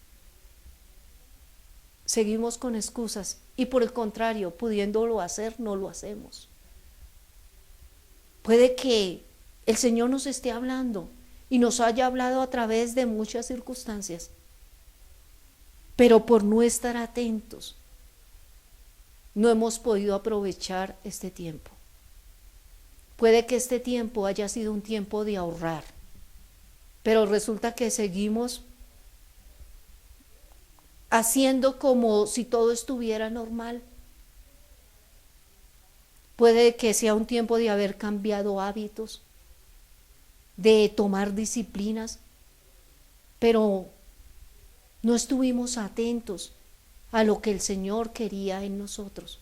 seguimos con excusas, y por el contrario, pudiéndolo hacer, no lo hacemos. Puede que el Señor nos esté hablando y nos haya hablado a través de muchas circunstancias, pero por no estar atentos, no hemos podido aprovechar este tiempo. Puede que este tiempo haya sido un tiempo de ahorrar, pero resulta que seguimos haciendo como si todo estuviera normal. Puede que sea un tiempo de haber cambiado hábitos, de tomar disciplinas, pero no estuvimos atentos a lo que el Señor quería en nosotros.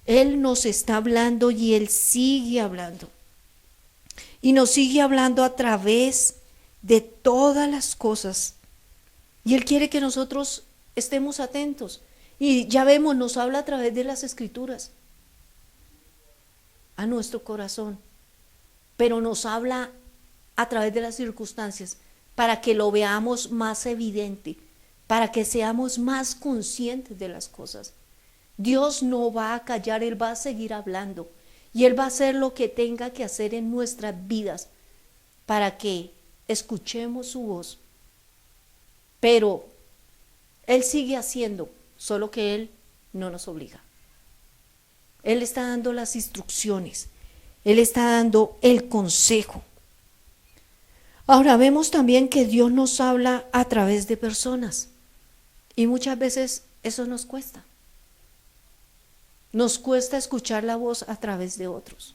Él nos está hablando y Él sigue hablando. Y nos sigue hablando a través de todas las cosas. Y Él quiere que nosotros estemos atentos. Y ya vemos, nos habla a través de las Escrituras a nuestro corazón, pero nos habla a través de las circunstancias para que lo veamos más evidente, para que seamos más conscientes de las cosas. Dios no va a callar, Él va a seguir hablando y Él va a hacer lo que tenga que hacer en nuestras vidas para que escuchemos su voz. Pero Él sigue haciendo, solo que Él no nos obliga. Él está dando las instrucciones, Él está dando el consejo. Ahora vemos también que Dios nos habla a través de personas y muchas veces eso nos cuesta. Nos cuesta escuchar la voz a través de otros,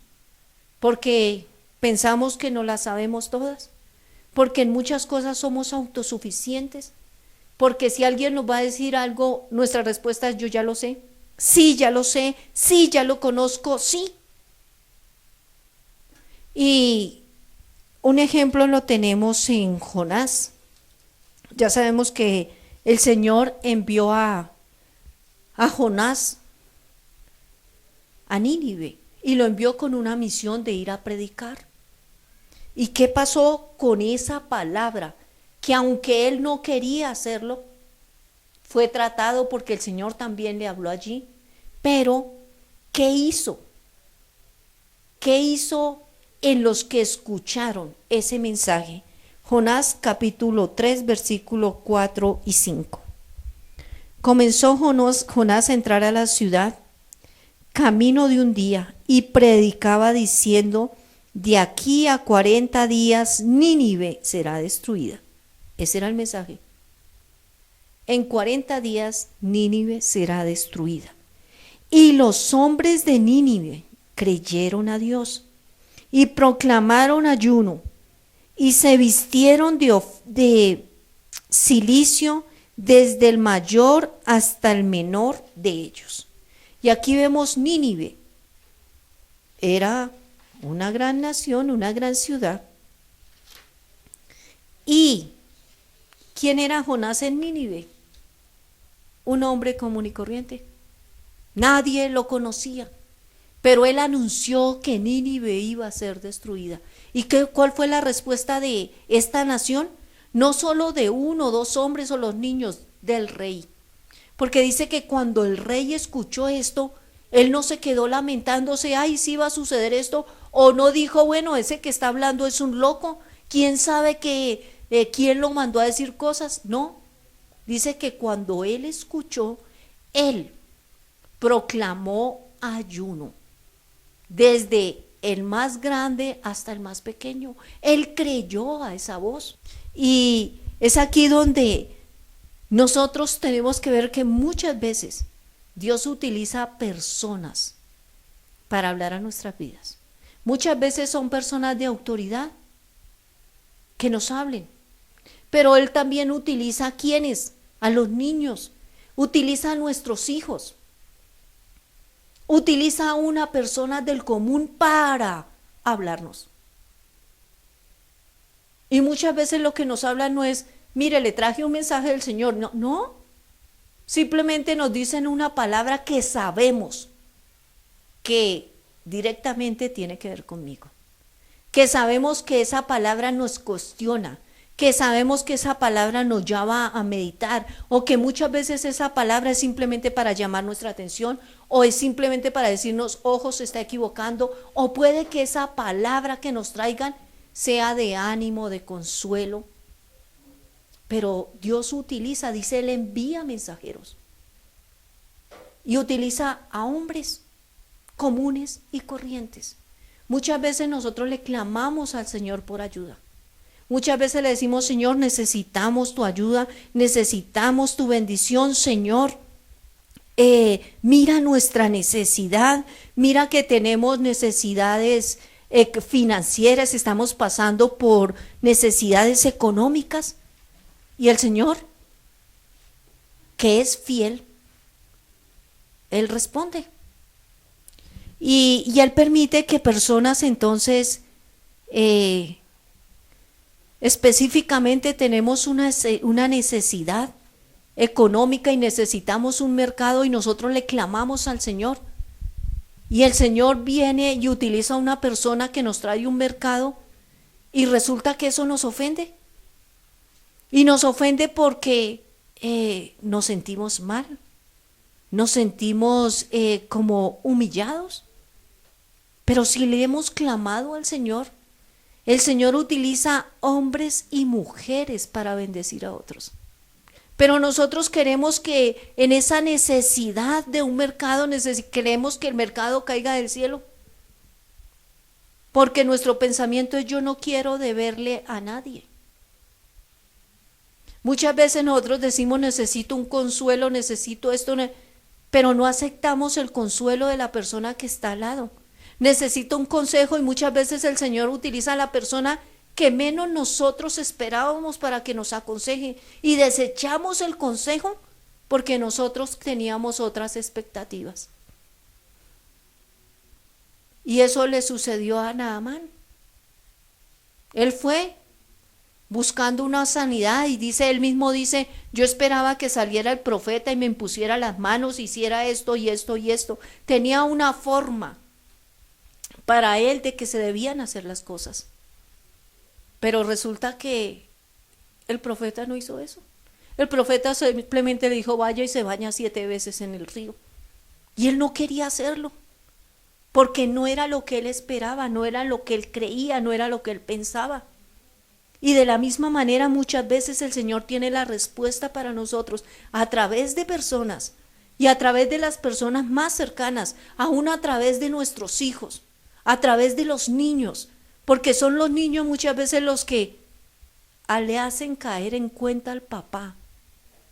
porque pensamos que no las sabemos todas, porque en muchas cosas somos autosuficientes, porque si alguien nos va a decir algo, nuestra respuesta es yo ya lo sé, sí, ya lo sé, sí, ya lo conozco, sí. Y un ejemplo lo tenemos en Jonás. Ya sabemos que el Señor envió a Jonás a Nínive y lo envió con una misión de ir a predicar. ¿Y qué pasó con esa palabra? Que aunque él no quería hacerlo, fue tratado porque el Señor también le habló allí. Pero, ¿qué hizo? ¿Qué hizo en los que escucharon ese mensaje? Jonás capítulo 3, versículo 4 y 5. Comenzó Jonás a entrar a la ciudad, camino de un día, y predicaba diciendo: de aquí a 40 días Nínive será destruida. Ese era el mensaje. En 40 días Nínive será destruida. Y los hombres de Nínive creyeron a Dios y proclamaron ayuno y se vistieron de cilicio desde el mayor hasta el menor de ellos. Y aquí vemos Nínive. Era una gran nación, una gran ciudad. ¿Y quién era Jonás en Nínive? Un hombre común y corriente. Nadie lo conocía, pero él anunció que Nínive iba a ser destruida. ¿Y cuál fue la respuesta de esta nación? No solo de uno o dos hombres o los niños, del rey. Porque dice que cuando el rey escuchó esto, él no se quedó lamentándose: ay, sí va a suceder esto, o no dijo: bueno, ese que está hablando es un loco, quién sabe quién lo mandó a decir cosas. No, dice que cuando él escuchó, él proclamó ayuno, desde el más grande hasta el más pequeño. Él creyó a esa voz. Y es aquí donde nosotros tenemos que ver que muchas veces Dios utiliza personas para hablar a nuestras vidas. Muchas veces son personas de autoridad que nos hablen, pero Él también utiliza a quienes, a los niños, utiliza a nuestros hijos, utiliza a una persona del común para hablarnos. Y muchas veces lo que nos hablan no es: mire, le traje un mensaje del Señor. No, no. Simplemente nos dicen una palabra que sabemos que directamente tiene que ver conmigo. Que sabemos que esa palabra nos cuestiona, que sabemos que esa palabra nos llama a meditar, o que muchas veces esa palabra es simplemente para llamar nuestra atención, o es simplemente para decirnos: ojo, se está equivocando, o puede que esa palabra que nos traigan sea de ánimo, de consuelo. Pero Dios utiliza, dice, Él envía mensajeros. Y utiliza a hombres comunes y corrientes. Muchas veces nosotros le clamamos al Señor por ayuda. Muchas veces le decimos: Señor, necesitamos tu ayuda, necesitamos tu bendición, Señor. Mira nuestra necesidad, mira que tenemos necesidades financieras, estamos pasando por necesidades económicas. Y el Señor, que es fiel, Él responde. Y Él permite que personas entonces, específicamente tenemos una necesidad económica y necesitamos un mercado, y nosotros le clamamos al Señor. Y el Señor viene y utiliza a una persona que nos trae un mercado, y resulta que eso nos ofende. Y nos ofende porque nos sentimos mal, nos sentimos como humillados. Pero si le hemos clamado al Señor, el Señor utiliza hombres y mujeres para bendecir a otros. Pero nosotros queremos que en esa necesidad de un mercado, queremos que el mercado caiga del cielo. Porque nuestro pensamiento es: yo no quiero deberle a nadie. Muchas veces nosotros decimos: necesito un consuelo, necesito esto, pero no aceptamos el consuelo de la persona que está al lado. Necesito un consejo, y muchas veces el Señor utiliza a la persona que menos nosotros esperábamos para que nos aconseje, y desechamos el consejo porque nosotros teníamos otras expectativas. Y eso le sucedió a Naamán. Él fue, buscando una sanidad, y él mismo dice, yo esperaba que saliera el profeta y me impusiera las manos, hiciera esto y esto y esto. Tenía una forma para él de que se debían hacer las cosas. Pero resulta que el profeta no hizo eso. El profeta simplemente le dijo, vaya y se baña 7 veces en el río. Y él no quería hacerlo, porque no era lo que él esperaba, no era lo que él creía, no era lo que él pensaba. Y de la misma manera muchas veces el Señor tiene la respuesta para nosotros a través de personas, y a través de las personas más cercanas, aún a través de nuestros hijos, a través de los niños, porque son los niños muchas veces los que le hacen caer en cuenta al papá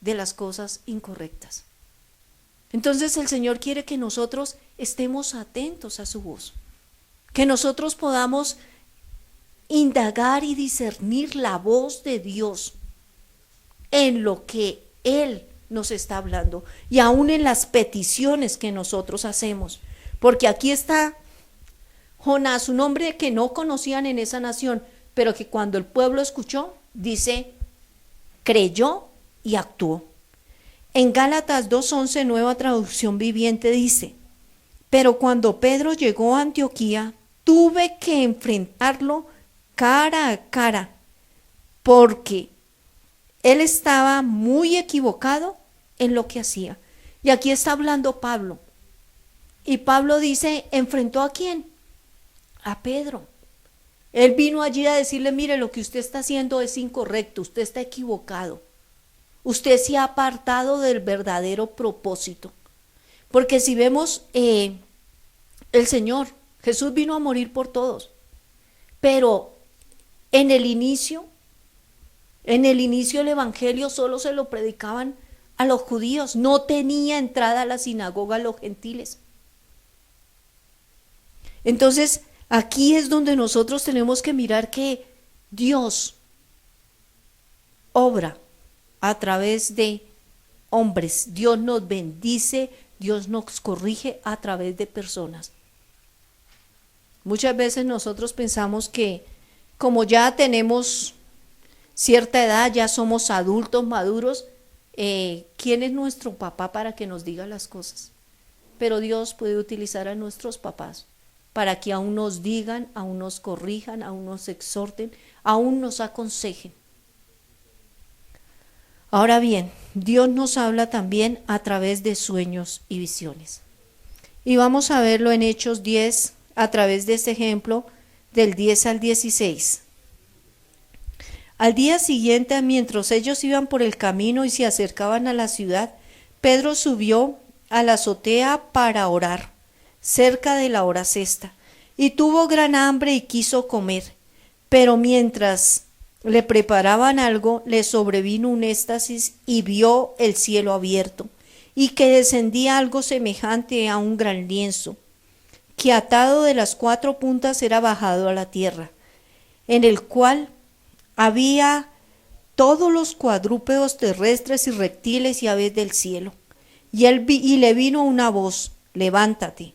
de las cosas incorrectas. Entonces el Señor quiere que nosotros estemos atentos a su voz, que nosotros podamos indagar y discernir la voz de Dios en lo que Él nos está hablando, y aún en las peticiones que nosotros hacemos. Porque aquí está Jonás, un hombre que no conocían en esa nación, pero que cuando el pueblo escuchó, dice, creyó y actuó. En Gálatas 2:11, Nueva Traducción Viviente, dice, pero cuando Pedro llegó a Antioquía, tuve que enfrentarlo cara a cara, porque él estaba muy equivocado en lo que hacía. Y aquí está hablando Pablo. Y Pablo dice, ¿enfrentó a quién? A Pedro. Él vino allí a decirle, mire, lo que usted está haciendo es incorrecto, usted está equivocado. Usted se ha apartado del verdadero propósito. Porque si vemos, el Señor, Jesús vino a morir por todos. Pero en el inicio el Evangelio solo se lo predicaban a los judíos. No tenía entrada a la sinagoga a los gentiles. Entonces, aquí es donde nosotros tenemos que mirar que Dios obra a través de hombres. Dios nos bendice, Dios nos corrige a través de personas. Muchas veces nosotros pensamos que como ya tenemos cierta edad, ya somos adultos maduros, ¿quién es nuestro papá para que nos diga las cosas? Pero Dios puede utilizar a nuestros papás para que aún nos digan, aún nos corrijan, aún nos exhorten, aún nos aconsejen. Ahora bien, Dios nos habla también a través de sueños y visiones. Y vamos a verlo en Hechos 10, a través de este ejemplo, del 10 al 16. Al día siguiente, mientras ellos iban por el camino y se acercaban a la ciudad, Pedro subió a la azotea para orar, cerca de la hora sexta, y tuvo gran hambre y quiso comer. Pero mientras le preparaban algo, le sobrevino un éxtasis y vio el cielo abierto, y que descendía algo semejante a un gran lienzo, que atado de las 4 puntas era bajado a la tierra, en el cual había todos los cuadrúpedos terrestres y reptiles y aves del cielo. Y le vino una voz, levántate,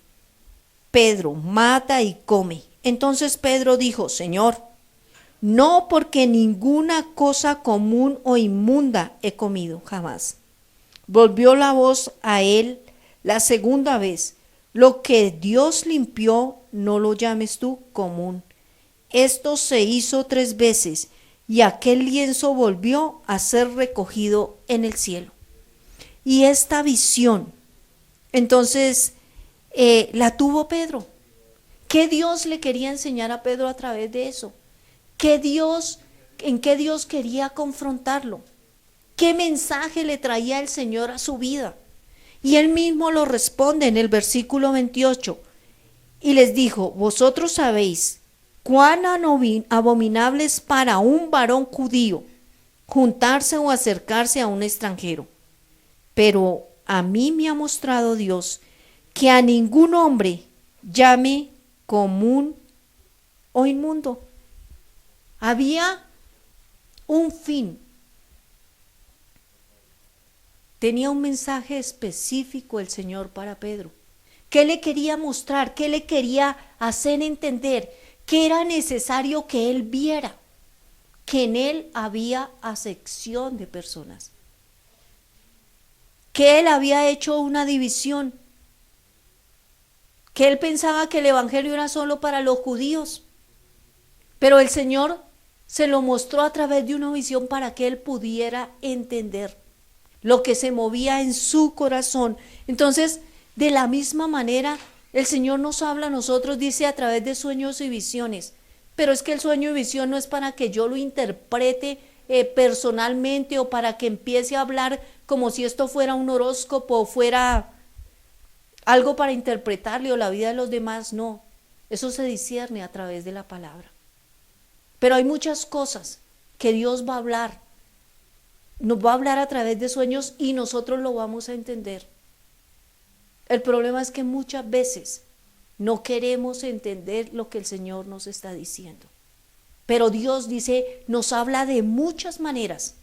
Pedro, mata y come. Entonces Pedro dijo, Señor, no, porque ninguna cosa común o inmunda he comido jamás. Volvió la voz a él la segunda vez, lo que Dios limpió, no lo llames tú común. Esto se hizo 3 veces, y aquel lienzo volvió a ser recogido en el cielo. Y esta visión, entonces, la tuvo Pedro. ¿Qué Dios le quería enseñar a Pedro a través de eso? ¿En qué Dios quería confrontarlo? ¿Qué mensaje le traía el Señor a su vida? Y él mismo lo responde en el versículo 28. Y les dijo, vosotros sabéis cuán abominable es para un varón judío juntarse o acercarse a un extranjero. Pero a mí me ha mostrado Dios que a ningún hombre llame común o inmundo. Había un fin. Tenía un mensaje específico el Señor para Pedro. ¿Qué le quería mostrar? ¿Qué le quería hacer entender? ¿Qué era necesario que él viera? que en él había acepción de personas, que él había hecho una división, que él pensaba que el evangelio era solo para los judíos, pero el Señor se lo mostró a través de una visión para que él pudiera entender lo que se movía en su corazón. Entonces, de la misma manera, el Señor nos habla a nosotros, dice, a través de sueños y visiones. Pero es que el sueño y visión no es para que yo lo interprete personalmente o para que empiece a hablar como si esto fuera un horóscopo o fuera algo para interpretarle o la vida de los demás. No, eso se discierne a través de la palabra. Pero hay muchas cosas que Dios va a hablar. Nos va a hablar a través de sueños y nosotros lo vamos a entender. El problema es que muchas veces no queremos entender lo que el Señor nos está diciendo. Pero Dios dice, nos habla de muchas maneras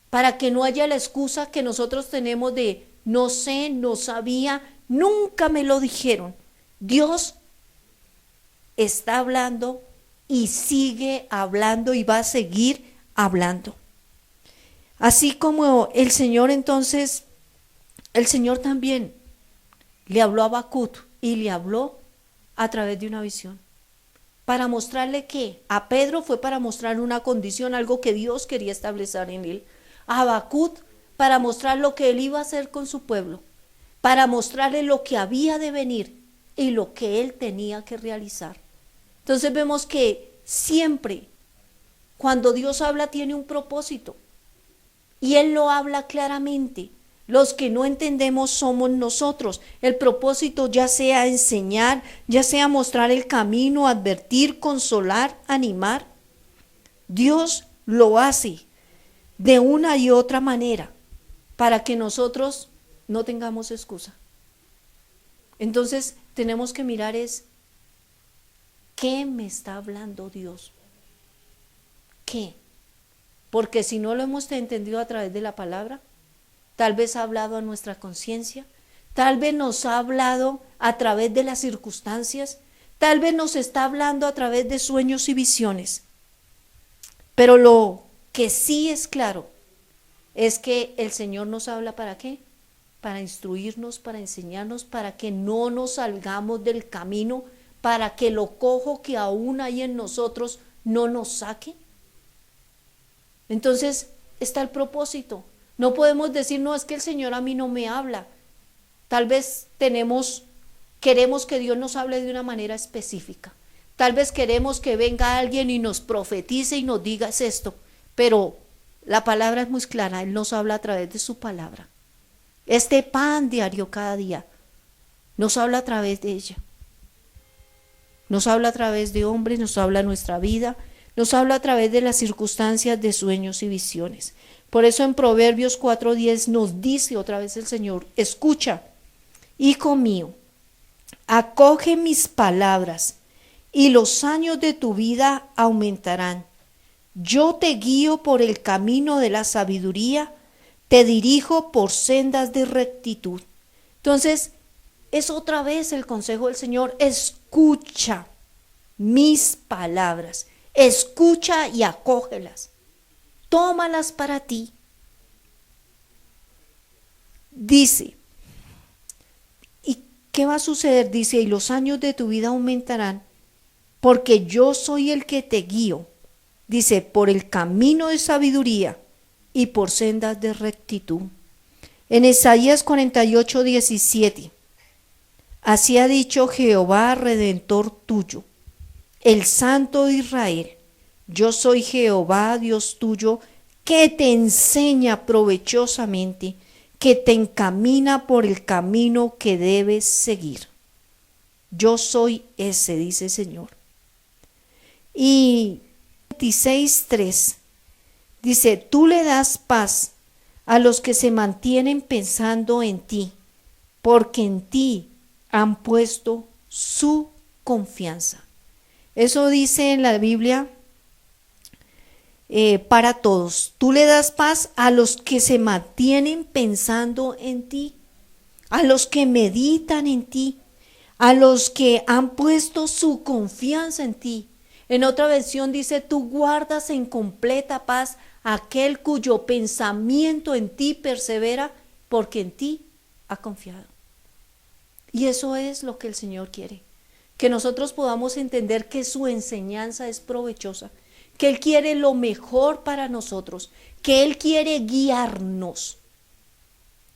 para que no haya la excusa que nosotros tenemos de no sé, no sabía, nunca me lo dijeron. Dios está hablando y sigue hablando y va a seguir hablando. Así como el Señor entonces, el Señor también le habló a Habacuc y le habló a través de una visión. Para mostrarle que a Pedro fue para mostrar una condición, algo que Dios quería establecer en él. A Habacuc para mostrar lo que él iba a hacer con su pueblo, para mostrarle lo que había de venir y lo que él tenía que realizar. Entonces vemos que siempre cuando Dios habla tiene un propósito. Y Él lo habla claramente. Los que no entendemos somos nosotros. El propósito ya sea enseñar, ya sea mostrar el camino, advertir, consolar, animar. Dios lo hace de una y otra manera para que nosotros no tengamos excusa. Entonces tenemos que mirar es, ¿qué me está hablando Dios? ¿Qué? Porque si no lo hemos entendido a través de la palabra, tal vez ha hablado a nuestra conciencia, tal vez nos ha hablado a través de las circunstancias, tal vez nos está hablando a través de sueños y visiones. Pero lo que sí es claro es que el Señor nos habla ¿para qué? Para instruirnos, para enseñarnos, para que no nos salgamos del camino, para que lo cojo que aún hay en nosotros no nos saque. Entonces está el propósito. No podemos decir, no, es que el Señor a mí no me habla. Tal vez queremos que Dios nos hable de una manera específica. Tal vez queremos que venga alguien y nos profetice y nos diga esto. Pero la palabra es muy clara, Él nos habla a través de su palabra. Este pan diario cada día nos habla a través de ella. Nos habla a través de hombres, nos habla nuestra vida, nos habla a través de las circunstancias de sueños y visiones. Por eso en Proverbios 4:10 nos dice otra vez el Señor, escucha, hijo mío, acoge mis palabras y los años de tu vida aumentarán. Yo te guío por el camino de la sabiduría, te dirijo por sendas de rectitud. Entonces, es otra vez el consejo del Señor, escucha mis palabras. Escucha y acógelas, tómalas para ti. Dice, ¿y qué va a suceder? Dice, y los años de tu vida aumentarán, porque yo soy el que te guío. Dice, por el camino de sabiduría y por sendas de rectitud. En Isaías 48:17, así ha dicho Jehová, Redentor tuyo, el Santo de Israel, yo soy Jehová, Dios tuyo, que te enseña provechosamente, que te encamina por el camino que debes seguir. Yo soy ese, dice el Señor. Y 26:3 dice, tú le das paz a los que se mantienen pensando en ti, porque en ti han puesto su confianza. Eso dice en la Biblia para todos. Tú le das paz a los que se mantienen pensando en ti, a los que meditan en ti, a los que han puesto su confianza en ti. En otra versión dice, tú guardas en completa paz aquel cuyo pensamiento en ti persevera, porque en ti ha confiado. Y eso es lo que el Señor quiere, que nosotros podamos entender que su enseñanza es provechosa, que Él quiere lo mejor para nosotros, que Él quiere guiarnos,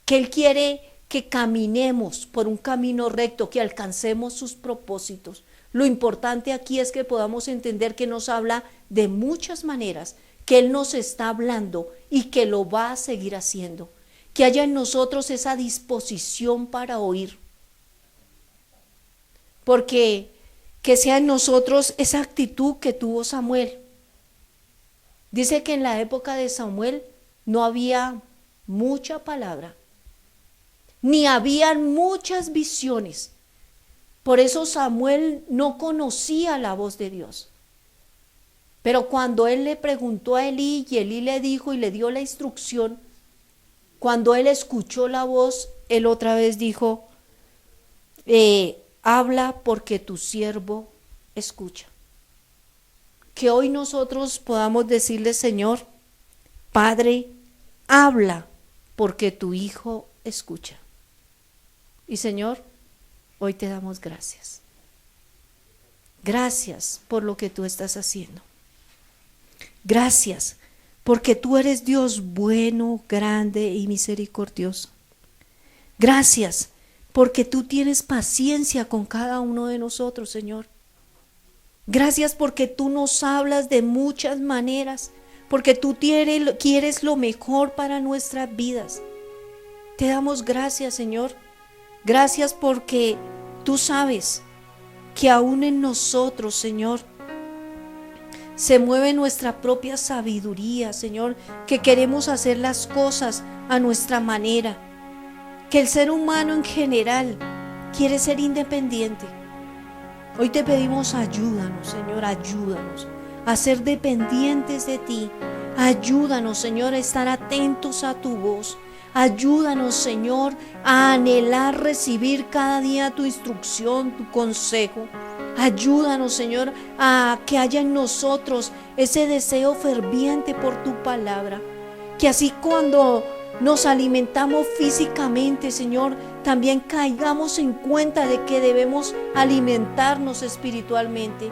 que Él quiere que caminemos por un camino recto, que alcancemos sus propósitos. Lo importante aquí es que podamos entender que nos habla de muchas maneras, que Él nos está hablando y que lo va a seguir haciendo, que haya en nosotros esa disposición para oír, porque que sea en nosotros esa actitud que tuvo Samuel. Dice que en la época de Samuel no había mucha palabra, ni habían muchas visiones. Por eso Samuel no conocía la voz de Dios. Pero cuando él le preguntó a Elí y Elí le dijo y le dio la instrucción, cuando él escuchó la voz, él otra vez dijo, habla porque tu siervo escucha. Que hoy nosotros podamos decirle, Señor, Padre, habla porque tu Hijo escucha. Y Señor, hoy te damos gracias. Gracias por lo que tú estás haciendo. Gracias porque tú eres Dios bueno, grande y misericordioso. Gracias porque tú tienes paciencia con cada uno de nosotros, Señor. Gracias porque tú nos hablas de muchas maneras, porque tú quieres lo mejor para nuestras vidas. Te damos gracias, Señor. Gracias porque tú sabes que aún en nosotros, Señor, se mueve nuestra propia sabiduría, Señor, que queremos hacer las cosas a nuestra manera, que el ser humano en general quiere ser independiente. Hoy te pedimos ayúdanos, Señor, ayúdanos a ser dependientes de ti. Ayúdanos, Señor, a estar atentos a tu voz. Ayúdanos, Señor, a anhelar recibir cada día tu instrucción, tu consejo. Ayúdanos, Señor, a que haya en nosotros ese deseo ferviente por tu palabra. Que así cuando nos alimentamos físicamente, Señor, también caigamos en cuenta de que debemos alimentarnos espiritualmente.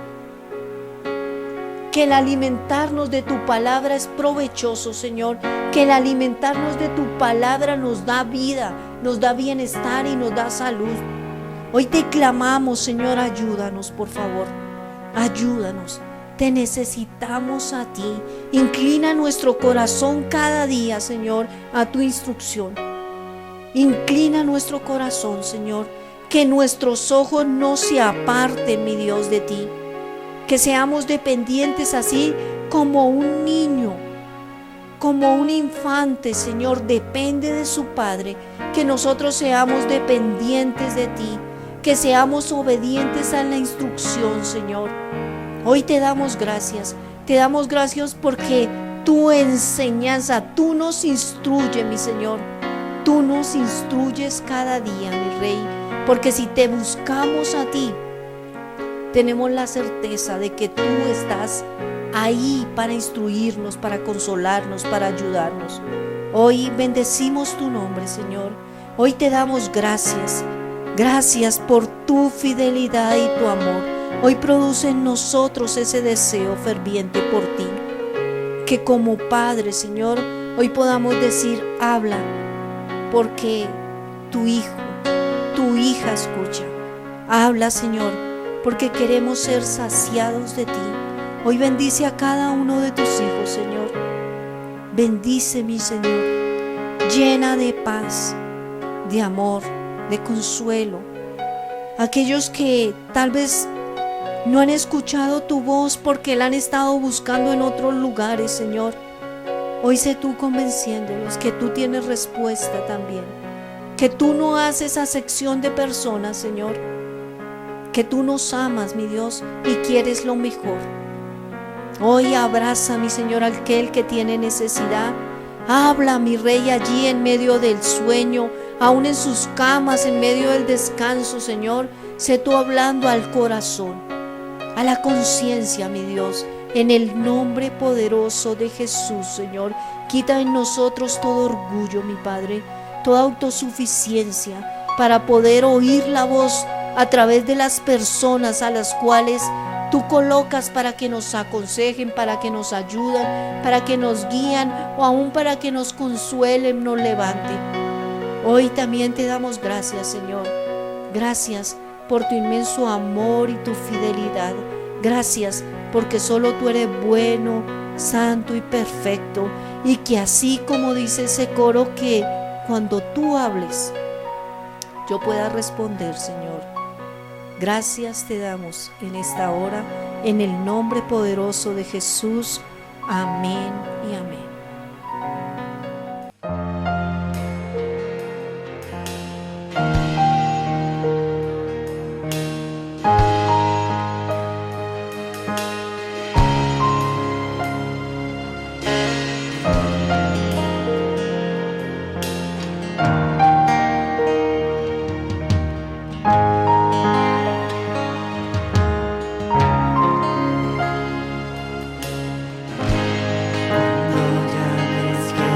Que el alimentarnos de tu palabra es provechoso, Señor. Que el alimentarnos de tu palabra nos da vida, nos da bienestar y nos da salud. Hoy te clamamos, Señor, ayúdanos, por favor. Ayúdanos. Te necesitamos a ti. Inclina nuestro corazón cada día, Señor, a tu instrucción. Inclina nuestro corazón, Señor. Que nuestros ojos no se aparten, mi Dios, de ti. Que seamos dependientes así como un niño, como un infante, Señor, depende de su padre. Que nosotros seamos dependientes de ti. Que seamos obedientes a la instrucción, Señor. Hoy te damos gracias porque tu enseñanza, tú nos instruyes, mi Señor. Tú nos instruyes cada día, mi Rey, porque si te buscamos a ti, tenemos la certeza de que tú estás ahí para instruirnos, para consolarnos, para ayudarnos. Hoy bendecimos tu nombre, Señor. Hoy te damos gracias. Gracias por tu fidelidad y tu amor. Hoy produce en nosotros ese deseo ferviente por ti. Que como Padre, Señor, hoy podamos decir, habla, porque tu Hijo, tu hija escucha. Habla, Señor, porque queremos ser saciados de ti. Hoy bendice a cada uno de tus hijos, Señor. Bendice, mi Señor. Llena de paz, de amor, de consuelo. Aquellos que tal vez no han escuchado tu voz porque la han estado buscando en otros lugares, Señor. Hoy sé tú convenciéndolos que tú tienes respuesta también. Que tú no haces acepción de personas, Señor. Que tú nos amas, mi Dios, y quieres lo mejor. Hoy abraza, mi Señor, a aquel que tiene necesidad. Habla, mi Rey, allí en medio del sueño, aún en sus camas, en medio del descanso, Señor. Sé tú hablando al corazón. a la conciencia, mi Dios, en el nombre poderoso de Jesús, Señor. Quita en nosotros todo orgullo, mi Padre, toda autosuficiencia, para poder oír la voz a través de las personas a las cuales tú colocas para que nos aconsejen, para que nos ayuden, para que nos guían o aún para que nos consuelen, nos levanten. Hoy también te damos gracias, Señor. Gracias por tu inmenso amor y tu fidelidad. Gracias porque solo tú eres bueno, santo y perfecto. Y que así como dice ese coro, que cuando tú hables, yo pueda responder, Señor. Gracias te damos en esta hora, en el nombre poderoso de Jesús. Amén y amén. Cuando ya ves que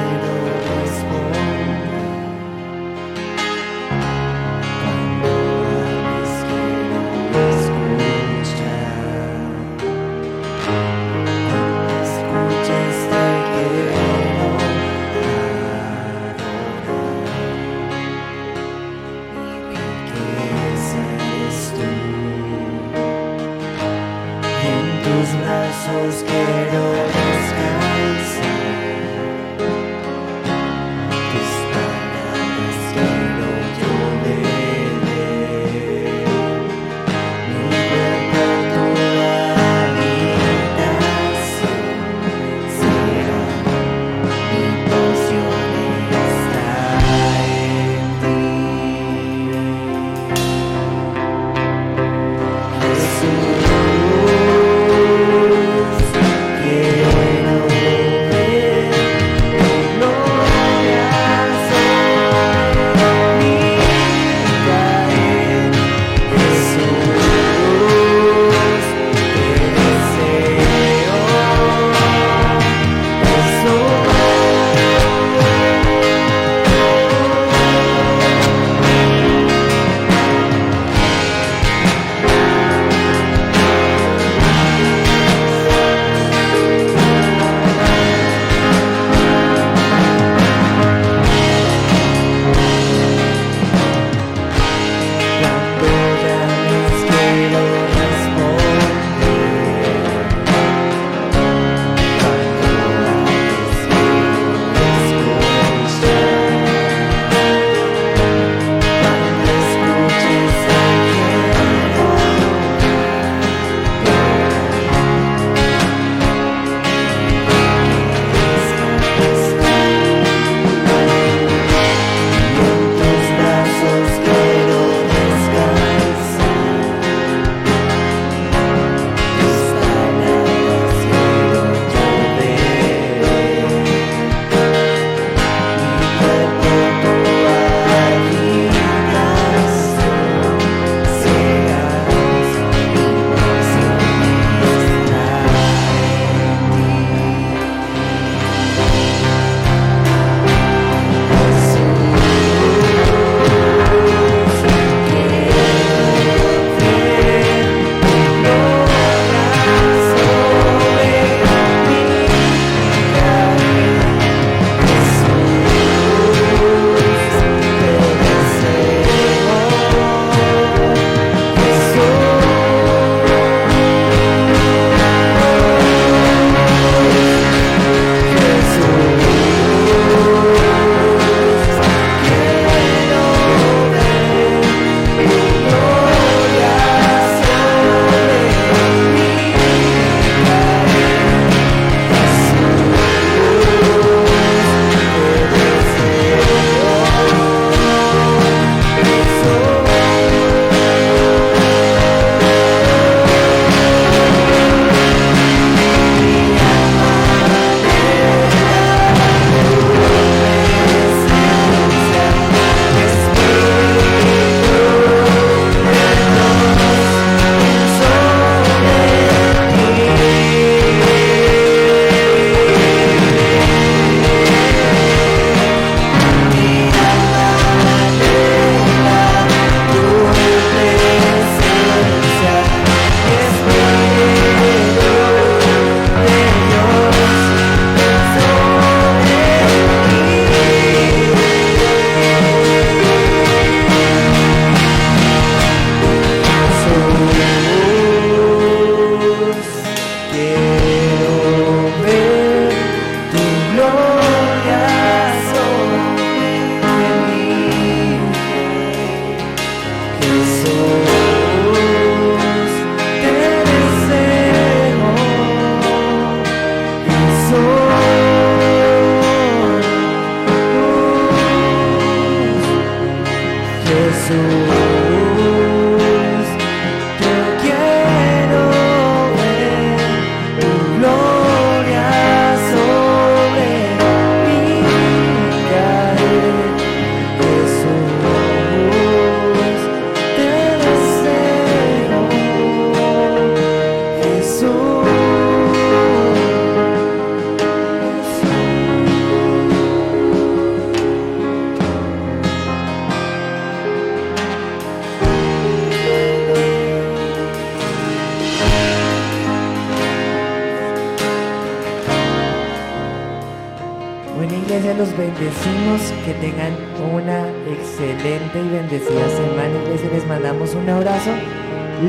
iglesia, los bendecimos, que tengan una excelente y bendecida semana, iglesia, les mandamos un abrazo,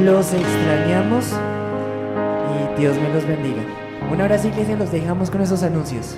los extrañamos y Dios me los bendiga. Un abrazo, iglesia, los dejamos con esos anuncios.